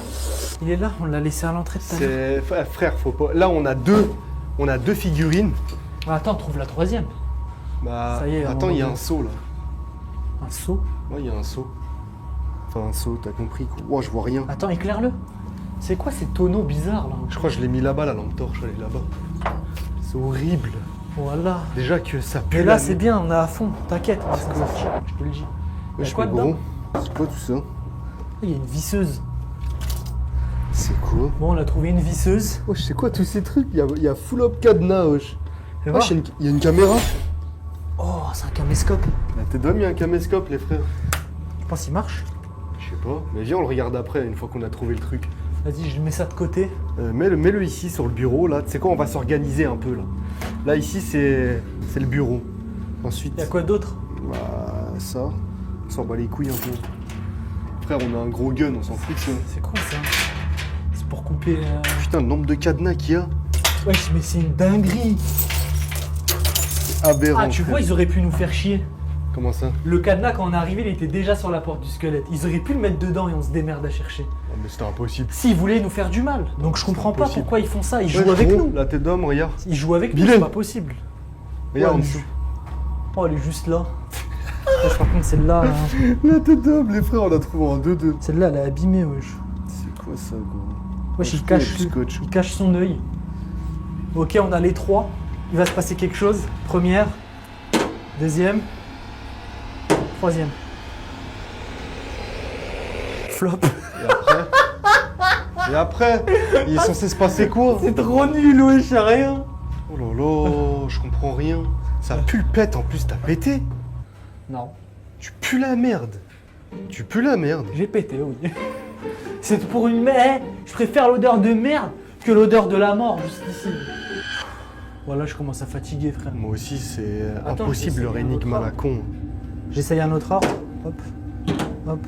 Il est là, on l'a laissé à l'entrée tout à l'heure. Frère, faut pas. Là, on a deux figurines. Ah, attends, trouve la troisième. Bah. Ça y est, attends, on- il y a un seau là. Un seau. Ouais, il y a un seau. Enfin, un seau, t'as compris quoi. Oh, je vois rien. Attends, éclaire-le. C'est quoi ces tonneaux bizarres là? Je crois que je l'ai mis là-bas, la lampe torche, elle est là-bas. C'est horrible. Voilà. Déjà que ça pue. Et là, la c'est nuit. bien, on est à fond. T'inquiète, on va s'en sortir, je te le dis. Il y a Wesh, quoi mais dedans? gros, c'est quoi tout ça? Il y a une visseuse. C'est quoi? Bon, on a trouvé une visseuse. Wesh, c'est quoi tous ces trucs? Il y a full up cadenas, wesh. Fais voir. Wesh, il y a une caméra. Oh, c'est un caméscope. La tête d'homme, il y a un caméscope, les frères. Je pense qu'il marche. Je sais pas. Mais viens, on le regarde après, une fois qu'on a trouvé le truc. Vas-y, je mets ça de côté. Mets-le ici sur le bureau, là. Tu sais quoi, on va s'organiser un peu, là. Là, ici, c'est le bureau. Ensuite, Il y a quoi d'autre? bah, ça. On s'en bat les couilles un peu. Frère, on a un gros gun, on s'en fout de ça. C'est quoi ça? C'est pour couper. Putain, le nombre de cadenas qu'il y a. Wesh, mais c'est une dinguerie. C'est aberrant. Ah, tu frère. vois, ils auraient pu nous faire chier. Comment ça? Le cadenas, quand on est arrivé, il était déjà sur la porte du squelette. Ils auraient pu le mettre dedans et on se démerde à chercher. Ah, mais c'était impossible. S'ils voulaient nous faire du mal. Donc je comprends pas impossible. pourquoi ils font ça. Ils Ouais, jouent avec gros, nous. La tête d'homme, regarde. Ils jouent avec nous, Bilal. c'est pas possible. Regarde en Ouais, dessous. Oh, elle est juste là. Wesh, par contre, celle-là, La tête d'homme, les frères, on l'a trouvé en 2-2. celle-là, elle est abîmée, wesh. C'est quoi ça, gros? Wesh, il Il y a cache, du scotch. il cache son œil. Ok, on a les trois. Il va se passer quelque chose. Première, deuxième, troisième. Flop. Et après, il est censé se passer quoi? C'est trop nul, wesh, y'a rien. Oh là là, je comprends rien. Ça pue le pète en plus, t'as pété. Non, Tu pues la merde. Tu pues la merde. j'ai pété, oui. C'est pour une merde. Je préfère l'odeur de merde que l'odeur de la mort, juste ici. Voilà, je commence à fatiguer, frère. Moi aussi, c'est Attends, impossible je vais leur essayer un énigme autre à la con. J'essaye un autre ordre. Hop. Hop.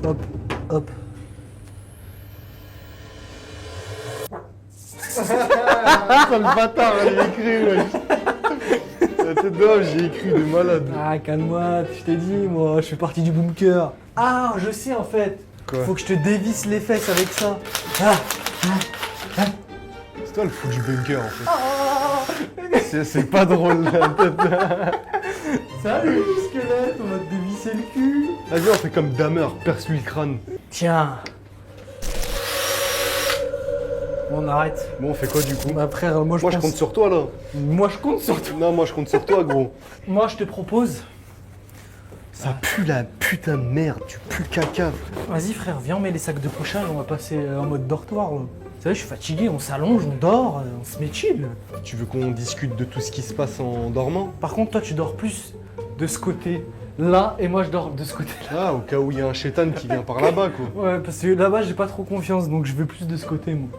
Hop. Hop. Ah, le bâtard, il écrit, ouais. La tête d'homme, j'ai écrit de malade. Ah, calme-moi, je t'ai dit, moi, je fais partie du bunker. Ah, je sais en fait. Quoi? Faut que je te dévisse les fesses avec ça. Ah, C'est toi le fou du bunker en fait. C'est pas drôle la tête. salut, squelette, on va te dévisser le cul. Vas-y, on fait comme Dahmer, perce-lui le crâne. Tiens. Bon, on arrête. Bon, on fait quoi du coup? Bah, frère, moi, je Moi, je pense... compte sur toi là. Moi, je compte sur toi. Non, moi, je compte sur toi, gros. Moi, je te propose... Ça pue la putain de merde, tu pues le caca. Vas-y, frère, viens, on met les sacs de couchage, on va passer en mode dortoir, là. Vous savez, je suis fatigué, on s'allonge, on dort, on se met chill. Tu veux qu'on discute de tout ce qui se passe en dormant? Par contre, toi, tu dors plus de ce côté-là, et moi, je dors de ce côté-là. Ah, au cas où il y a un chétan qui vient par là-bas, quoi. Ouais, parce que là-bas, j'ai pas trop confiance, donc je vais plus de ce côté, moi.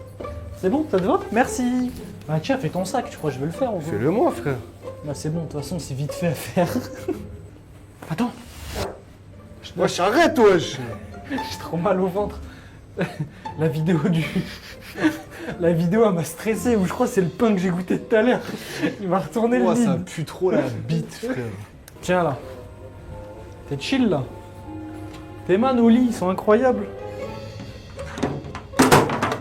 C'est bon, ça te va? Merci. Bah tiens, fais ton sac, tu crois que je vais le faire ou quoi? Fais-le moi, frère. Bah c'est bon, de toute façon, c'est vite fait à faire. Attends, Wesh, arrête, wesh. j'ai trop mal au ventre. La vidéo La vidéo, elle m'a stressé, ou je crois que c'est le pain que j'ai goûté tout à l'heure. Il m'a retourné Oh, le ça bide. pue trop la bite, frère. Tiens, là. T'es chill, là. Tes mains au lit, ils sont incroyables.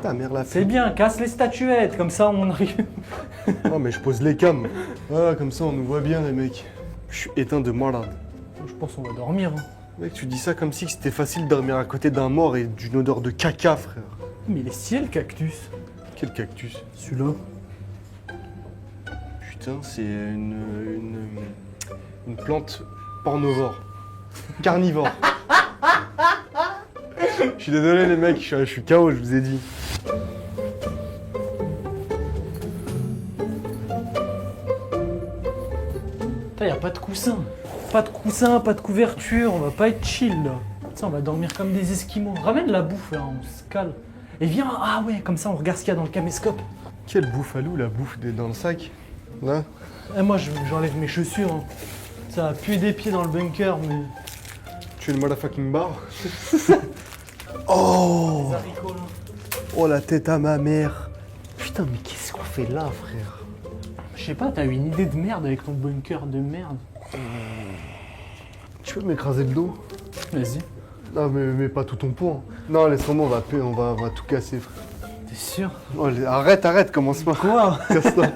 Ta mère la C'est fait. bien, casse les statuettes, comme ça, on arrive... Non, mais je pose les cams. Voilà, comme ça, on nous voit bien, les mecs. Je suis éteint de malade. Je pense qu'on va dormir. Hein. Mec, tu dis ça comme si c'était facile de dormir à côté d'un mort et d'une odeur de caca, frère. Mais il est stylé, le cactus. Quel cactus? Celui-là. Putain, c'est une plante pornovore. Carnivore. Je suis désolé, les mecs, je suis KO, je vous ai dit. Putain, y a pas de coussin. Pas de coussin, pas de couverture, on va pas être chill là. Ça, on va dormir comme des esquimaux. Ramène la bouffe là, on se cale. Et viens, ah ouais, comme ça on regarde ce qu'il y a dans le caméscope. Quelle bouffe à loup, la bouffe dans le sac. Là. Et moi j'enlève mes chaussures. Hein. Ça a pué des pieds dans le bunker, mais. Tu es le motherfucking bar. Oh, Les haricots là. oh, la tête à ma mère. Putain, mais qu'est-ce qu'on fait là, frère? Je sais pas, t'as eu une idée de merde avec ton bunker de merde. Tu peux m'écraser le dos? Vas-y. Non, mais pas tout ton pot. Hein. Non, laisse tomber, on va tout casser, frère. T'es sûr? Oh, arrête, commence pas. Quoi? Casse-toi.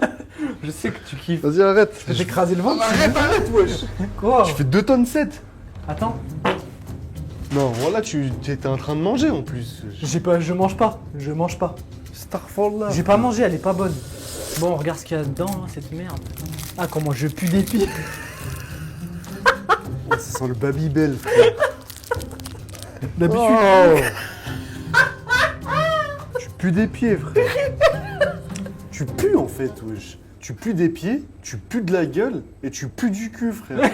Je sais que tu kiffes. Vas-y, arrête. Je vais t'écraser le ventre. Arrête, wesh. Quoi? Tu fais 2 tonnes 7. Attends, Non, voilà, tu étais en train de manger en plus. je mange pas. Je mange pas. Starfall là. J'ai pas mangé, elle est pas bonne. Bon, regarde ce qu'il y a dedans, là, cette merde. Ah, comment je pue des pieds. Oh, ça sent le Babybel, frère. D'habitude. Oh. Tu pues des pieds, frère. Tu pues en fait, wesh. Tu pues des pieds, tu pues de la gueule et tu pues du cul, frère.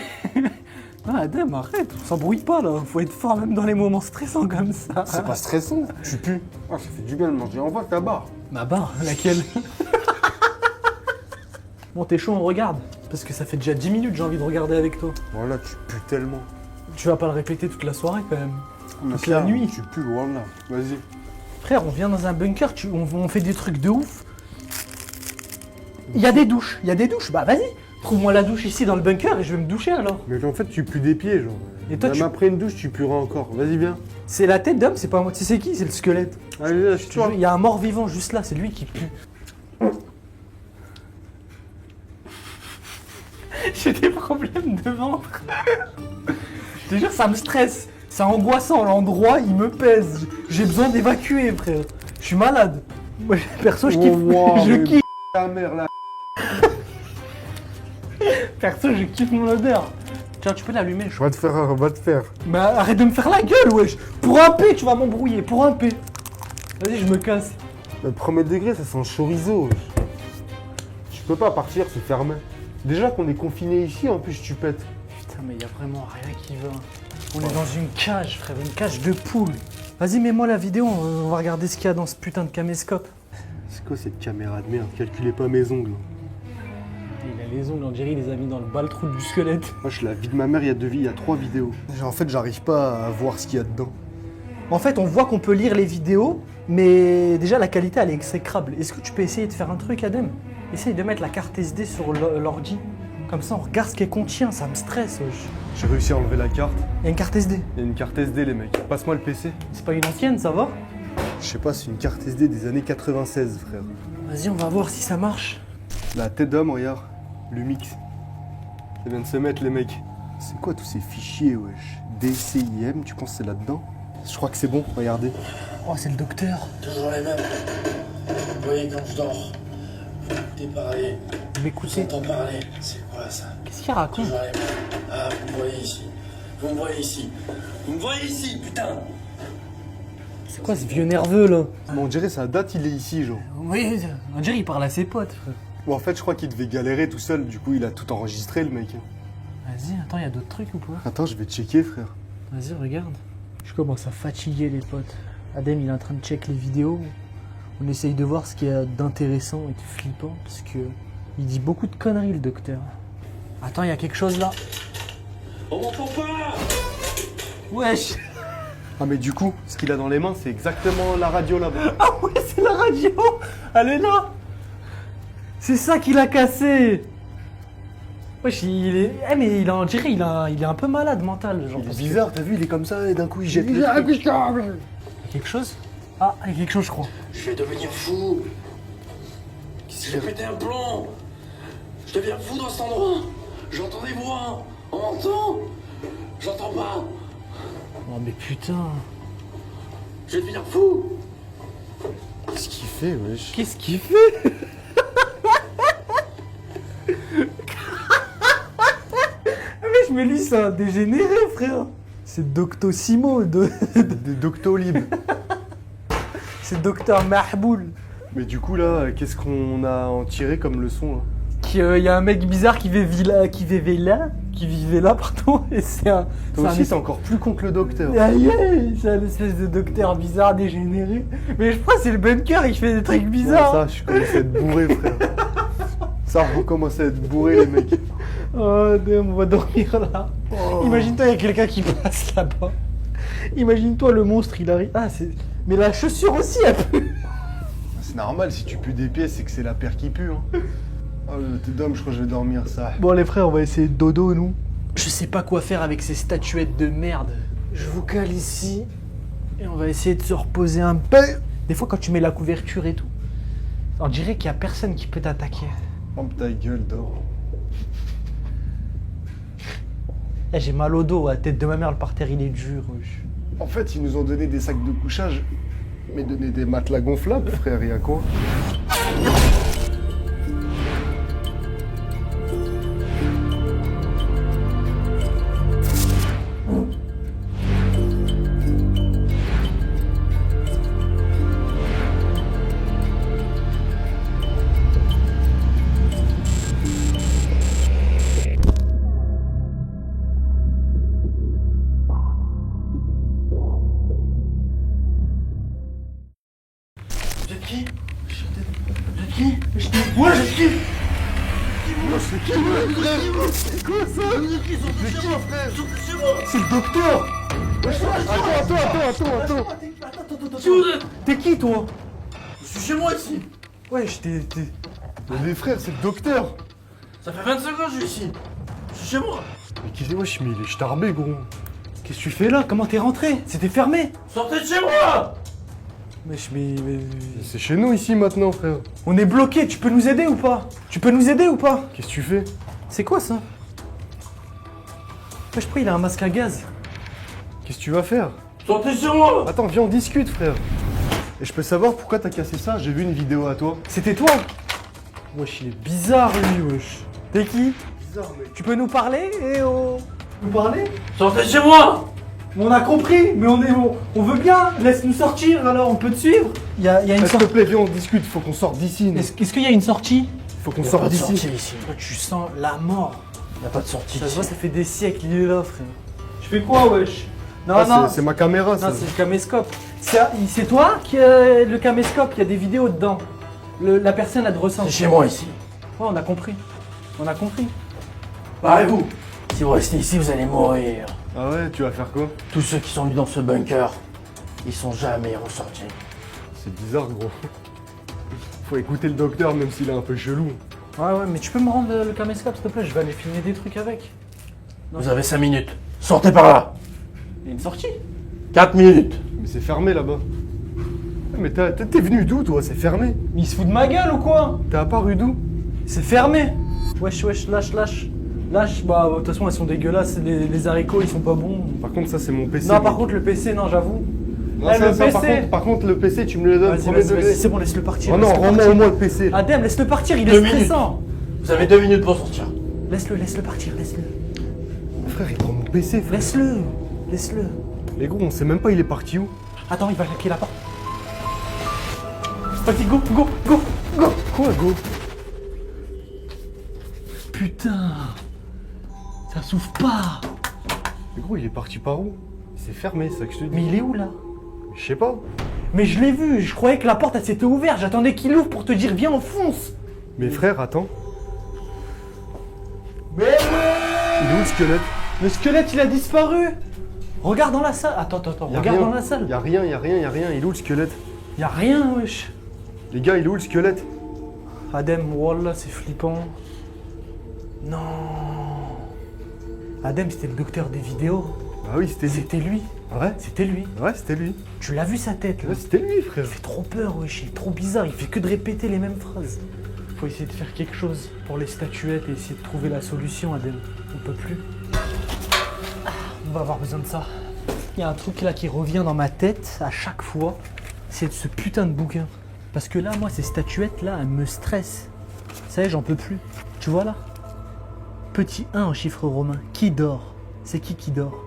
Ah, Adam, arrête, on s'embrouille pas là. Faut être fort même dans les moments stressants comme ça. C'est pas stressant, tu pues. Ah, ça fait du bien de manger. Envoie ta barre. Ma barre, laquelle? Bon, t'es chaud, on regarde. Parce que ça fait déjà 10 minutes, j'ai envie de regarder avec toi. Voilà, tu pues tellement. Tu vas pas le répéter toute la soirée quand même. Toute Ça, la nuit. Tu pues, voilà. Vas-y. Frère, on vient dans un bunker, on fait des trucs de ouf. Il y a des douches, Bah vas-y, trouve-moi la douche ici dans le bunker et je vais me doucher alors. Mais en fait, tu pues des pieds, genre. Et toi, Même après une douche, tu pueras encore. Vas-y, viens. C'est la tête d'homme, c'est pas moi. Tu sais c'est qui? C'est le squelette. Allez, lâche-toi. Il y a un mort vivant juste là, c'est lui qui pue. J'ai des problèmes de ventre. Je te jure, ça me stresse. C'est angoissant, l'endroit, il me pèse. J'ai besoin d'évacuer, frère. Je suis malade. Moi, perso, je kiffe. Je kiffe. Ta mère, là. Perso, je kiffe mon odeur. Tiens, tu peux l'allumer. On va te faire. Mais arrête de me faire la gueule, wesh. Pour un P, tu vas m'embrouiller. Pour un P. Vas-y, je me casse. Le premier degré, ça sent chorizo. Wesh. Tu peux pas partir, c'est fermé. Déjà qu'on est confiné ici, en plus tu pètes. Putain, mais y a vraiment rien qui va. On est dans une cage, frère, une cage de poule. Vas-y, mets-moi la vidéo, on va regarder ce qu'il y a dans ce putain de caméscope. C'est quoi cette caméra de merde? Calculez pas mes ongles. Il a les ongles, on dirait il les a mis dans le bas-le-trou du squelette. Wesh, la vie de ma mère, il y a 3 vidéos. En fait, j'arrive pas à voir ce qu'il y a dedans. En fait, on voit qu'on peut lire les vidéos, mais déjà la qualité elle est exécrable. Est-ce que tu peux essayer de faire un truc, Adem? Essaye de mettre la carte SD sur l'ordi. Comme ça, on regarde ce qu'elle contient, ça me stresse, wesh. J'ai réussi à enlever la carte. Il y a une carte SD. Il y a une carte SD, les mecs. Passe-moi le PC. C'est pas une ancienne, ça va? Je sais pas, c'est une carte SD des années 96, frère. Vas-y, on va voir si ça marche. La tête d'homme, regarde. Lumix. Ça vient de se mettre, les mecs. C'est quoi tous ces fichiers, wesh? DCIM, tu penses que c'est là-dedans? Je crois que c'est bon, regardez. Oh, c'est le docteur. Toujours les mêmes. Vous voyez quand je dors. Vous écoutez parler. Vous m'écoutez? J'entends parler. C'est quoi ça? Qu'est-ce qu'il raconte? Toujours les mêmes. Ah, vous me voyez ici. Vous me voyez ici. Vous me voyez ici, putain. C'est quoi ce vieux nerveux, là? Mais on dirait ça date, il est ici, genre. Oui, on dirait il parle à ses potes, frère. Bon, en fait, je crois qu'il devait galérer tout seul, du coup, il a tout enregistré, le mec. Vas-y, attends, il y a d'autres trucs ou pas? Attends, je vais checker, frère. Vas-y, regarde. Je commence à fatiguer les potes. Adem, il est en train de check les vidéos. On essaye de voir ce qu'il y a d'intéressant et de flippant, parce que il dit beaucoup de conneries, le docteur. Attends, il y a quelque chose là. On m'entend pas. Wesh! Ah, mais du coup, ce qu'il a dans les mains, c'est exactement la radio là-bas. Ah ouais, c'est la radio! Elle est là! C'est ça qu'il a cassé! Wesh, il est. Eh, mais il a, on dirait, il est un peu malade mental, genre. Il est parce que- bizarre, t'as vu, il est comme ça et d'un coup il jette Il le y a truc. quelque chose? Ah, il y a quelque chose, je crois. Je vais devenir fou. Je vais péter un plomb. Je deviens fou dans cet endroit. J'entends des voix. On m'entend. J'entends pas. Oh, mais putain. Je vais devenir fou. Qu'est-ce qu'il fait, wesh? Qu'est-ce qu'il fait? Mais lui, c'est un dégénéré, frère. C'est Doctissimo, Des Doctolib. c'est Docteur Mahboul. Mais du coup, là, qu'est-ce qu'on a en tiré comme leçon, là? Il y a un mec bizarre qui vivait là, pardon, et c'est un. Toi aussi, un- c'est encore plus con que le docteur. Aïe, aïe, c'est un espèce de docteur bizarre, dégénéré. Mais je crois que c'est le bunker, il fait des trucs Ouais, bizarres. ça, je commence à être bourré, frère. Ça, on commence à être bourré, les mecs. Oh, damn, on va dormir là. Oh. Imagine-toi, il y a quelqu'un qui passe là-bas. Imagine-toi, le monstre, il arrive. Ah, c'est. Mais la chaussure aussi, elle pue. C'est normal, si tu pues des pieds, c'est que c'est la paire qui pue, hein. Oh, t'es d'homme, je crois que je vais dormir, ça. Bon, les frères, on va essayer de dodo, nous. Je sais pas quoi faire avec ces statuettes de merde. Je vous cale ici. Et on va essayer de se reposer un peu. Des fois, quand tu mets la couverture et tout, on dirait qu'il y a personne qui peut t'attaquer. Oh, ta gueule, dors. Eh, j'ai mal au dos, la tête de ma mère, le parterre, il est dur. wesh. En fait, ils nous ont donné des sacs de couchage, mais donné des matelas gonflables, frère, y a quoi? Vous êtes qui? Ouais, j'ai qui? C'est qui, ouais, frère? C'est quoi ça? C'est qui, frère? C'est le docteur! Attends. T'es qui, toi? Je suis chez moi ici. Ouais, Mais frère, c'est le docteur! Ça fait 25 ans que je suis ici. Je suis chez moi. Mais qu'est-ce que wesh, mais il est starbé, gros! Qu'est-ce que tu fais là? Comment t'es rentré? C'était fermé. Sortez de chez moi. Mais. C'est chez nous ici maintenant, frère! On est bloqué, tu peux nous aider ou pas? Tu peux nous aider ou pas? Qu'est-ce que tu fais? C'est quoi ça? Wesh, pourquoi il a un masque à gaz? Qu'est-ce que tu vas faire? Sortez de chez moi. Attends, viens, on discute, frère! Et je peux savoir pourquoi t'as cassé ça? J'ai vu une vidéo à toi. C'était toi? Wesh, il est bizarre lui, wesh. T'es qui? Bizarre, mec. Tu peux nous parler et Nous parler? Sortez de chez moi. On a compris, mais on veut bien. Laisse-nous sortir alors, on peut te suivre. Il y a une S'il te sortie. plaît, viens, on discute, faut qu'on sorte d'ici. nous. Est-ce qu'il y a une sortie? Faut qu'on Y a sorte pas de d'ici. sortie ici. Toi, tu sens la mort. Y a pas de sortie Ça se ici. voit, ça fait des siècles, il est là, frère. Je fais quoi, wesh? Non, Ah, non, c'est ma caméra, ça. non, c'est le caméscope. C'est toi qui a le caméscope, il y a des vidéos dedans. La personne a de C'est ressenti. chez moi ici. Ouais, on a compris. On a compris. Barrez-vous. Si vous restez ici, vous allez mourir. Ah ouais, tu vas faire quoi? Tous ceux qui sont venus dans ce bunker, ils sont jamais ressortis. C'est bizarre, gros. Faut écouter le docteur, même s'il est un peu chelou. Ouais, mais tu peux me rendre le caméscope s'il te plaît, je vais aller filmer des trucs avec. Vous avez 5 minutes. Sortez par là. Il y a une sortie. 4 minutes. Mais c'est fermé là-bas. Mais t'es venu d'où toi? C'est fermé. Mais il se fout de ma gueule ou quoi? T'es apparu d'où? C'est fermé. Wesh, lâche. Lâche, bah de toute façon elles sont dégueulasses, les haricots ils sont pas bons. Par contre, ça c'est mon PC. Non, par mec. contre le PC, non, j'avoue. Non, Eh, ça, le ça, PC. par contre, le PC, tu me le donnes. Vas-y, premier degré. c'est bon, laisse-le partir. Oh non, laisse-le rends-moi partir. au moins le PC. là. Adem, laisse-le partir, il 2 est minutes. stressant. Vous avez 2 minutes pour sortir. Laisse-le partir, laisse-le. Frère, il prend mon PC, frère. Laisse-le. Les gros, on sait même pas il est parti où. Attends, il va claquer la porte. Vas-y, go. Quoi, go? Putain. Ça s'ouvre pas. Les gros, il est parti par où? C'est fermé, c'est ça que je te dis. Mais il est où là? Je sais pas. Mais je l'ai vu, je croyais que la porte elle s'était ouverte, j'attendais qu'il ouvre pour te dire viens on fonce. Mais frère, attends. Mais Il est où le squelette? le squelette il a disparu. Regarde dans la salle. Attends, Y a regarde rien. dans la salle. Y'a rien. Il est où le squelette? Y a rien, wesh. Les gars, il est où le squelette? Adem, wallah, c'est flippant. Non. Adem, c'était le docteur des vidéos. Ah oui, c'était lui. C'était lui. Ouais, C'était lui. ouais, c'était lui. Tu l'as vu sa tête là? Ouais, c'était lui, frère. Il fait trop peur, wesh. Il est trop bizarre. Il fait que de répéter les mêmes phrases. Faut essayer de faire quelque chose pour les statuettes et essayer de trouver la solution, Adem. On peut plus. Ah, on va avoir besoin de ça. Il y a un truc là qui revient dans ma tête à chaque fois. C'est ce putain de bouquin. Parce que là, moi, ces statuettes là, elles me stressent. Ça y est, j'en peux plus. Tu vois là? Petit 1 en chiffre romain. Qui dort? C'est qui dort?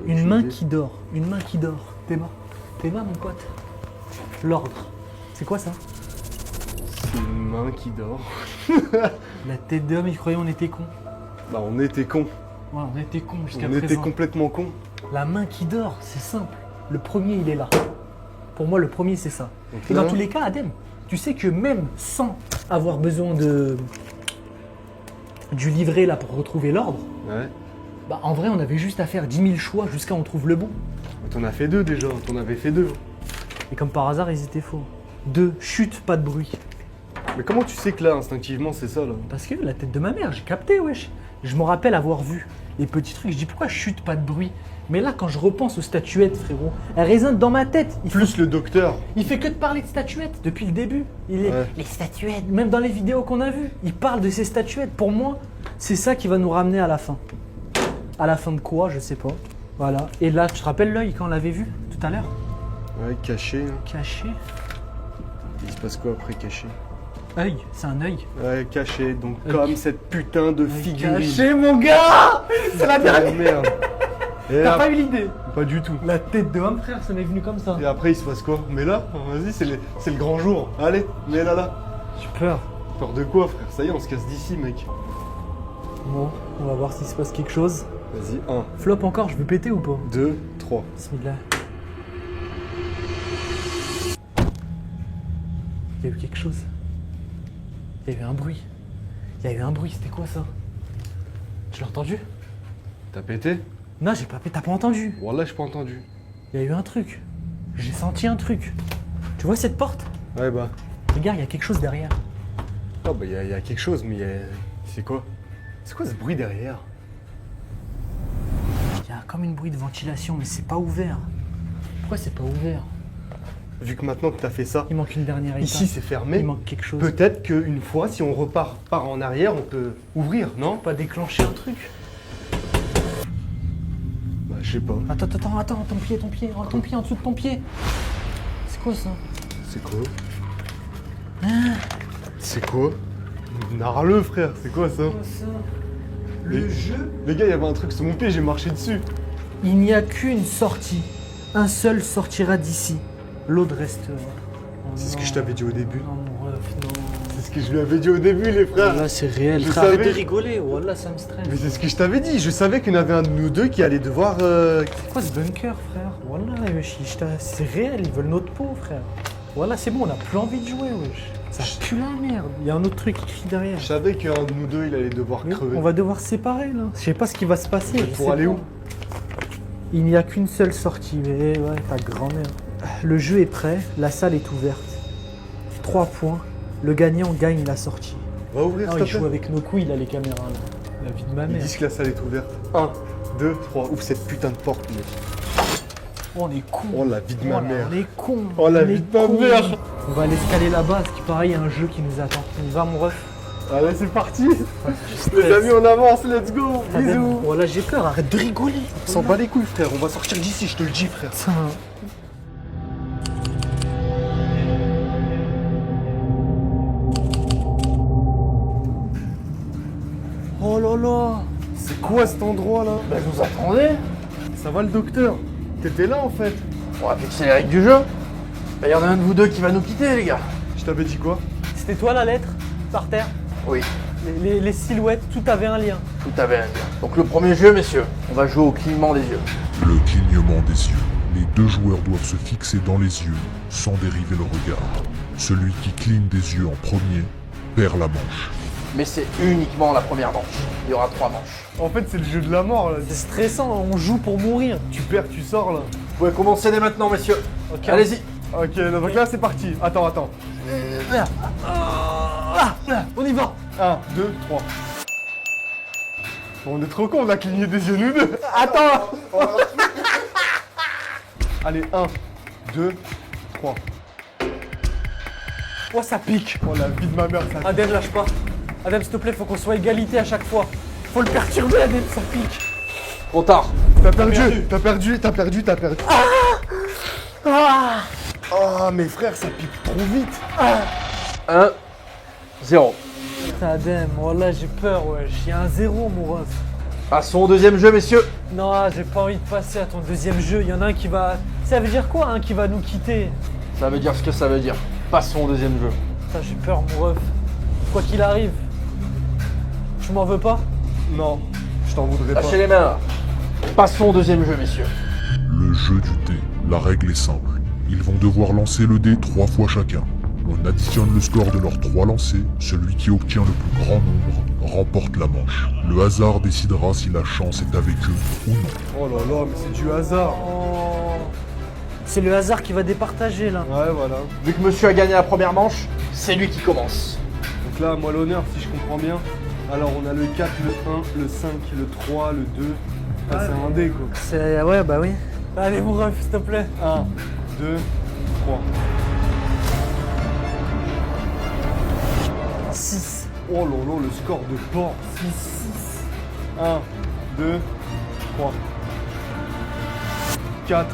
Une main qui dort. Une main qui dort. Théma, mon pote. L'ordre. C'est quoi ça? C'est une main qui dort. La tête d'homme, il croyait on était cons. Bah, on était cons. Ouais, on était cons jusqu'à On présent. était complètement cons. La main qui dort, c'est simple. Le premier, il est là. Pour moi, le premier, c'est ça. Donc Et là- dans tous les cas, Adem, tu sais que même sans avoir besoin du livret là pour retrouver l'ordre, Ouais. bah en vrai, on avait juste à faire 10 000 choix jusqu'à on trouve le bon. T'en as fait deux déjà. T'en avais fait deux. Et comme par hasard, ils étaient faux. 2. Chute, pas de bruit. Mais comment tu sais que là, instinctivement, c'est ça, là? Parce que la tête de ma mère, j'ai capté, wesh. Je me rappelle avoir vu les petits trucs. Je dis pourquoi chute, pas de bruit. Mais là, quand je repense aux statuettes, frérot, elles résonnent dans ma tête. Plus le docteur. Il fait que de parler de statuettes depuis le début. Ouais. Les statuettes, même dans les vidéos qu'on a vues, il parle de ces statuettes. Pour moi, c'est ça qui va nous ramener à la fin. À la fin de quoi, je sais pas. Voilà. Et là, tu te rappelles l'œil quand on l'avait vu tout à l'heure? Ouais, caché. Hein. Caché. Il se passe quoi après caché? Œil, c'est un œil. Ouais, caché. Donc, Ok. comme cette putain de figurine. Caché, mon gars. C'est la Ah, dernière. merde. Et T'as là, pas eu l'idée? pas du tout. La tête de homme, frère, ça m'est venu comme ça. Et après, il se passe quoi? Mais là, vas-y, c'est le grand jour. Allez, mets-la là. J'ai peur. Peur de quoi, frère? Ça y est, on se casse d'ici, mec. Bon, on va voir s'il se passe quelque chose. Vas-y, 1, Flop encore, je veux péter ou pas? 2, 3. Bismillah. Il y a eu quelque chose. Il y a eu un bruit. C'était quoi ça? Tu l'as entendu? T'as pété? Non, j'ai pas pété, t'as pas entendu. Wallah, j'ai pas entendu. Il y a eu un truc. J'ai senti un truc. Tu vois cette porte? Ouais, bah. Regarde, il y a quelque chose derrière. Ah, bah, y a quelque chose, mais c'est quoi? C'est quoi ce bruit derrière? Il y a comme une bruit de ventilation, mais c'est pas ouvert. Pourquoi c'est pas ouvert? Vu que maintenant que t'as fait ça, Il manque une dernière étape. ici c'est fermé. Il manque quelque chose. Peut-être qu'une fois, si on repart par en arrière, on peut ouvrir, non? Pas déclencher un truc. Bah, je sais pas. Attends, ton pied, en dessous de ton pied. C'est quoi ça? C'est quoi? C'est quoi? Narre-le, frère, c'est quoi ça? Le Les- jeu. Les gars, il y avait un truc sur mon pied, j'ai marché dessus. Il n'y a qu'une sortie. Un seul sortira d'ici. L'autre restera. Oh C'est ce non. que je t'avais dit au début. Non, mon ref, non. C'est ce que je lui avais dit au début, les frères. Là, c'est réel. Je Frère, arrête savais. de rigoler. Wallah, ça me stresse. Mais c'est ce que je t'avais dit. Je savais qu'il y en avait un de nous deux qui allait devoir. C'est quoi ce bunker, frère? Wallah, wesh, c'est réel. Ils veulent notre peau, frère. Wallah, c'est bon, on a plus envie de jouer, wesh. Ça pue la merde. Il y a un autre truc qui crie derrière. Je savais qu'un de nous deux, il allait devoir Oui, crever. on va devoir se séparer, là. Je sais pas ce qui va se passer. je Pour sais aller pas. où? Il n'y a qu'une seule sortie, mais ouais, ta grand-mère. Le jeu est prêt, la salle est ouverte. 3 points, le gagnant gagne la sortie. Va ouvrir, Non, s'il ils te plaît. jouent avec nos couilles là, les caméras là. La vie de ma Ils mère. disent que la salle est ouverte. 1, 2, 3. Ouvre cette putain de porte, mec. Oh, on est cons. Oh, la vie de ma mère. On est cons. Oh, la On vie est de ma cons. mère. On va aller escaler là-bas, parce qu'il paraît, il y a un jeu qui nous attend. On y va, mon ref. Allez, c'est parti. Les amis, on avance, let's go. Bisous. Oh là, j'ai peur, arrête de rigoler. On s'en bat les couilles, frère. On va sortir d'ici, je te le dis, frère. Putain. Oh là là. C'est quoi cet endroit là? Ben, je vous attendais. Ça va le docteur? T'étais là en fait? On va fixer les règles du jeu. Ben, y en a un de vous deux qui va nous quitter, les gars. Je t'avais dit quoi? C'était toi la lettre, par terre? Oui, Les silhouettes, tout avait un lien. tout avait un lien. Donc, le premier jeu, messieurs, on va jouer au clignement des yeux. Le clignement des yeux. Les deux joueurs doivent se fixer dans les yeux sans dériver le regard. Celui qui cligne des yeux en premier perd la manche. Mais c'est uniquement la première manche. Il y aura 3 manches. En fait, c'est le jeu de la mort là. C'est stressant, on joue pour mourir. Tu perds, tu sors là. Vous pouvez commencer dès maintenant, messieurs. Ok. Allez-y. Ok, donc là c'est parti. Attends. On y va. 1, 2, 3. On est trop cons, on a cligné des yeux nous deux. Attends. Allez, 1, 2, 3. Oh, ça pique. Oh la vie de ma mère, ça. Adem, lâche pas. Adem, s'il te plaît, faut qu'on soit égalité à chaque fois. Faut le perturber, Adem, ça pique. Trop tard. T'as perdu. Ah, mes frères, ça pique trop vite. 1, 0. Putain, Adem, oh là, j'ai peur, wesh. Il y a un 0, mon ref. Passons au deuxième jeu, messieurs. Non, j'ai pas envie de passer à ton deuxième jeu. Il y en a un qui va. Ça veut dire quoi, un qui va nous quitter? Ça veut dire ce que ça veut dire. Passons au deuxième jeu. Putain, j'ai peur, mon ref. Quoi qu'il arrive. Tu m'en veux pas? Non, je t'en voudrais pas. Lâchez les mains là. Passons au deuxième jeu, messieurs. Le jeu du dé. La règle est simple. Ils vont devoir lancer le dé 3 fois chacun. On additionne le score de leurs 3 lancers. Celui qui obtient le plus grand nombre remporte la manche. Le hasard décidera si la chance est avec eux ou non. Oh là là, mais c'est du hasard. Oh. C'est le hasard qui va départager, là. Ouais, voilà. Vu que monsieur a gagné la première manche, c'est lui qui commence. Donc là, moi l'honneur, si je comprends bien. Alors on a le 4, le 1, le 5, le 3, le 2. Ah, c'est un dé quoi. C'est. Ouais, bah oui. Allez, mon ref, s'il te plaît. 1, 2, 3. 6. Oh là là, le score de porc. 6, 1, 2, 3. 4.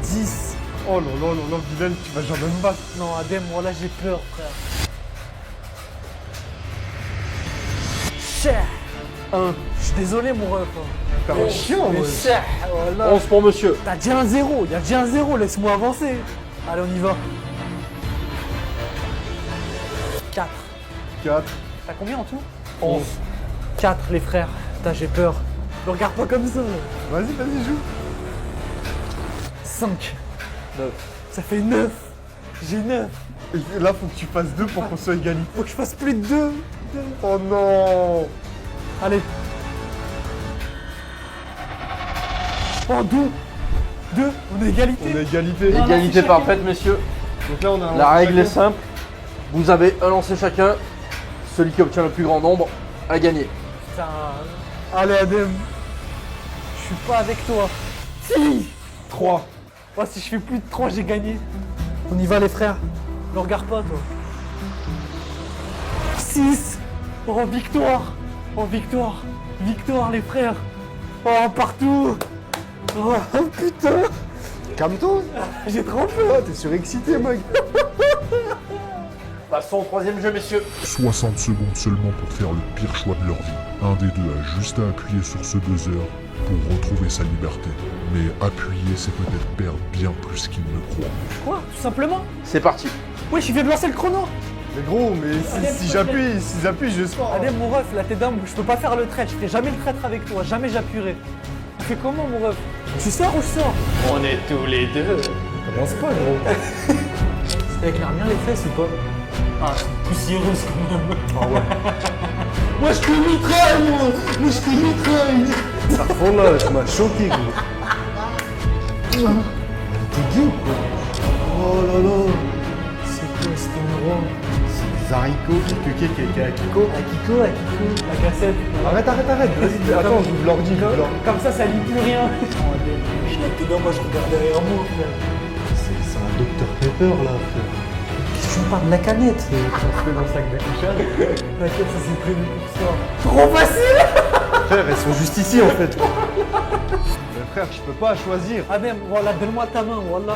10. Oh là là là là, Bilal, tu vas jamais me battre. Non, Adem, moi là, j'ai peur, frère. Cher. 1. Je suis désolé, mon ref. T'as un chien, Mais ouais. cher. Oh là. 11 pour monsieur. T'as déjà un 0. Il y a déjà un 0. Laisse-moi avancer. Allez, on y va. 4. 4. T'as combien en tout? 11. 4, les frères. Putain, j'ai peur. Ne regarde pas comme ça. Vas-y, joue. 5. 9. Ça fait 9. J'ai 9. Et là, faut que tu fasses 2 pour qu'on soit égalité. Faut que je fasse plus de 2. Oh non. Allez. Oh, 2. 2. On est égalité. On a égalité. Non, Égalité chacun. parfaite, messieurs. Donc là, on a un La règle est chacun. simple. Vous avez un lancer chacun. Celui qui obtient le plus grand nombre a gagné. Putain. Allez, Adem. Je suis pas avec toi. Si. 3. Oh, si je fais plus de 3, j'ai gagné. On y va, les frères. Ne regarde pas, toi. 6. Oh, victoire. Oh, victoire. Victoire, les frères. Oh, partout. Oh, putain. Calme-toi. J'ai trop peur. Ah, t'es surexcité, mec. Passons au troisième jeu, messieurs. 60 secondes seulement pour faire le pire choix de leur vie. Un des deux a juste à appuyer sur ce buzzer pour retrouver sa liberté. Mais appuyer, c'est peut-être perdre bien plus qu'il ne croit. Quoi? Tout simplement? C'est parti. Oui, je viens de lancer le chrono. Mais gros, mais si j'appuie, je sors. Adem, mon ref, là, t'es dingue. Je peux pas faire le traître. Je ferai jamais le traître avec toi. Jamais j'appuierai. Tu fais comment, mon ref? Tu sors ou je sors? On est tous les deux. Commence pas, gros. Ça éclaire bien les fesses ou pas? Ah, c'est poussiéreuse quand même. Ah ouais. Moi, je te mitraille, moi. Moi, je te mitraille. Ça fond là, tu m'as choqué, gros. T'es gay ou quoi? Oh là là. C'est quoi cet endroit? Zariko, Kiko. Akiko, la cassette. Arrête. Vas-y, attends, je leur dis. Comme ça lit plus rien. Non, moi je regarde derrière moi, frère. C'est un Dr Pepper là, frère. Je vous parle de la canette. C'est transféré dans le sac d'accouchage. T'inquiète, ça c'est prévu pour ça. Trop facile. Frère, elles sont juste ici en fait. Mais frère, je peux pas choisir. Ah ben, voilà, donne-moi ta main, voilà.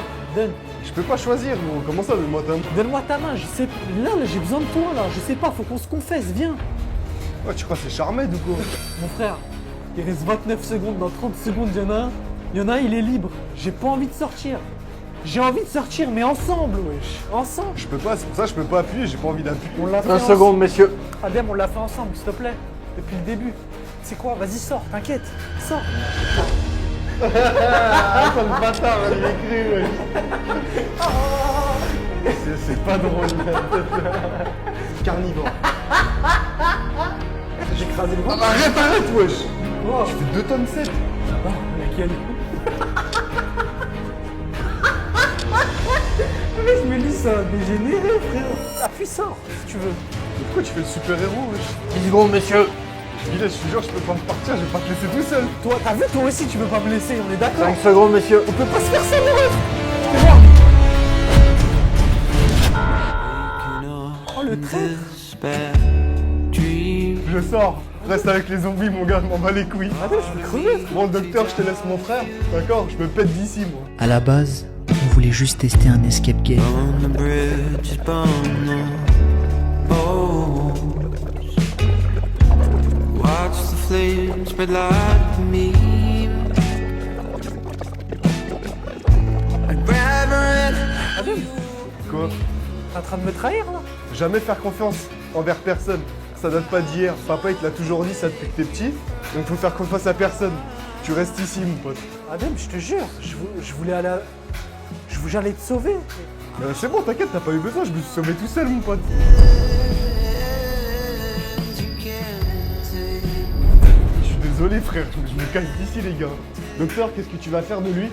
Je peux pas choisir, gros. Comment ça, donne-moi ta main? Donne-moi ta main, je sais. Là, j'ai besoin de toi, là. Je sais pas, faut qu'on se confesse, viens. Ouais, tu crois que c'est Charmed ou quoi? Mon frère, il reste 29 secondes. Dans 30 secondes, il y en a un, il est libre. J'ai pas envie de sortir. J'ai envie de sortir, mais ensemble, wesh. Ensemble. Je peux pas, c'est pour ça que je peux pas appuyer, j'ai pas envie d'appuyer. On l'a fait 20 secondes, messieurs. Adem, on l'a fait ensemble, s'il te plaît. Depuis le début. C'est quoi? Vas-y, sors, t'inquiète. Sors. Ah, ça le bâtard, il écrit, ouais. C'est pas drôle. Carnivore. J'ai écrasé le ventre. Arrête, wesh. Oh. Tu fais 2 tonnes 7. Ah, laquelle? Mais je me dis ça a dégénéré, frère. Appuie ça, si tu veux. Mais pourquoi tu fais le super-héros, wesh? 10 secondes, messieurs. Bilal, je te jure, je peux pas partir, je vais pas te laisser tout seul. Toi, t'as vu, toi aussi, tu peux pas me laisser, on est d'accord? 5 secondes, messieurs. On peut pas se faire ça, mon rêve. Fais voir. Oh, le traître. Je sors. Reste avec les zombies, mon gars, je m'en bats les couilles. Attends, je vais crever. Bon, le docteur, je te laisse mon frère. D'accord? Je me pète d'ici, moi. À la base, on voulait juste tester un escape game. On the bridge, burn the boats. Watch the flames spread like me. I'd rather Adem, Quoi? t'es en train de me trahir, là? Jamais faire confiance envers personne. Ça date pas d'hier. Papa, il te l'a toujours dit ça depuis que t'es petit. Donc faut faire confiance à personne. Tu restes ici, mon pote. Adem, je te jure, je voulais aller à... J'allais te sauver. C'est bon, t'inquiète, t'as pas eu besoin. Je me suis sauvé tout seul, mon pote. Je suis désolé, frère. Je me casse d'ici, les gars. Docteur, qu'est-ce que tu vas faire de lui?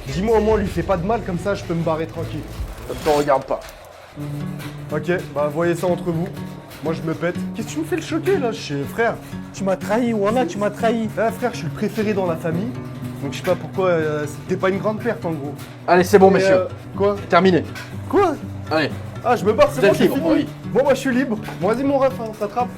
Dis-moi au moins, lui fait pas de mal, comme ça, je peux me barrer tranquille. Ça ne te regarde pas. Ok, bah voyez ça entre vous. Moi, je me pète. Qu'est-ce que tu me fais le choquer, là? Frère. Tu m'as trahi, voilà, tu m'as trahi. Là, frère, je suis le préféré dans la famille. Donc, je sais pas pourquoi. T'es pas une grande perte, en gros. Allez, c'est bon, Mais, messieurs. Quoi? Terminé. Quoi? Allez. Ah, je me barre, c'est Vous bon, êtes c'est libre, fini. oui. Bon, moi, je suis libre. Bon, vas-y, mon ref, hein, t'attrape.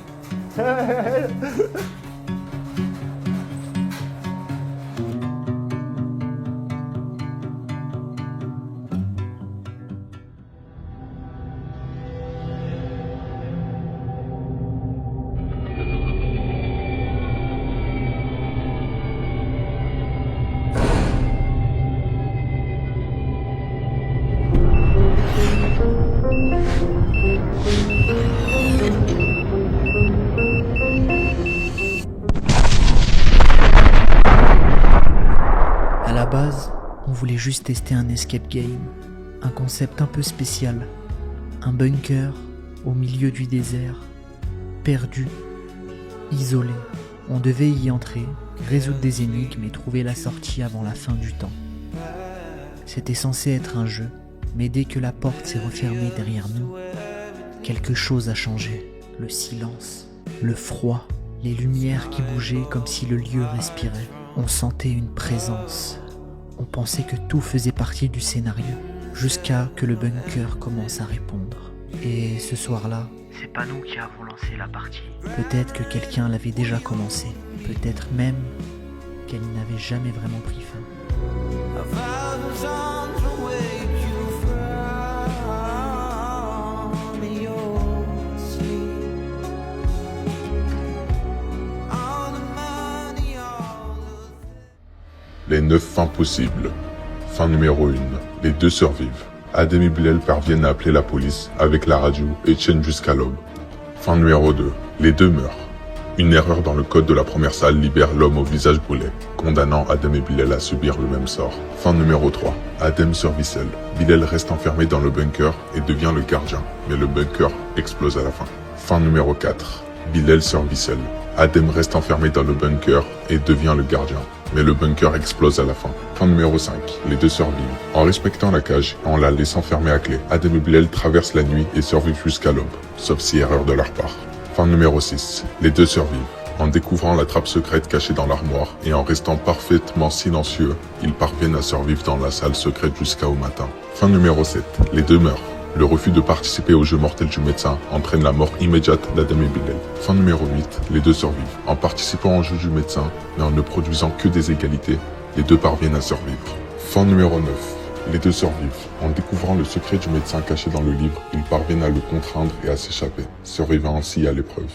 À la base, on voulait juste tester un escape game, un concept un peu spécial, un bunker au milieu du désert, perdu, isolé. On devait y entrer, résoudre des énigmes et trouver la sortie avant la fin du temps. C'était censé être un jeu, mais dès que la porte s'est refermée derrière nous, quelque chose a changé. Le silence, le froid, les lumières qui bougeaient comme si le lieu respirait. On sentait une présence. On pensait que tout faisait partie du scénario, jusqu'à que le bunker commence à répondre. Et ce soir-là, c'est pas nous qui avons lancé la partie. Peut-être que quelqu'un l'avait déjà commencé. Peut-être même qu'elle n'avait jamais vraiment pris fin. Les 9 fins possibles. Fin numéro 1. Les deux survivent. Adem et Bilal parviennent à appeler la police avec la radio et tiennent jusqu'à l'aube. Fin numéro 2. Les deux meurent. Une erreur dans le code de la première salle libère l'homme au visage brûlé, condamnant Adem et Bilal à subir le même sort. Fin numéro 3. Adem survit seul. Bilal reste enfermé dans le bunker et devient le gardien, mais le bunker explose à la fin. Fin numéro 4. Bilal survit seul. Adem reste enfermé dans le bunker et devient le gardien. mais le bunker explose à la fin. Fin numéro 5. Les deux survivent. En respectant la cage et en la laissant fermer à clé, Adam et Bilal traversent la nuit et survivent jusqu'à l'aube, sauf si erreur de leur part. Fin numéro 6. Les deux survivent. En découvrant la trappe secrète cachée dans l'armoire et en restant parfaitement silencieux, ils parviennent à survivre dans la salle secrète jusqu'au matin. Fin numéro 7. Les deux meurent. Le refus de participer au jeu mortel du médecin entraîne la mort immédiate d'Adam et Bilal. Fin numéro 8. Les deux survivent. En participant au jeu du médecin, mais en ne produisant que des égalités, les deux parviennent à survivre. Fin numéro 9. Les deux survivent. En découvrant le secret du médecin caché dans le livre, ils parviennent à le contraindre et à s'échapper, survivant ainsi à l'épreuve.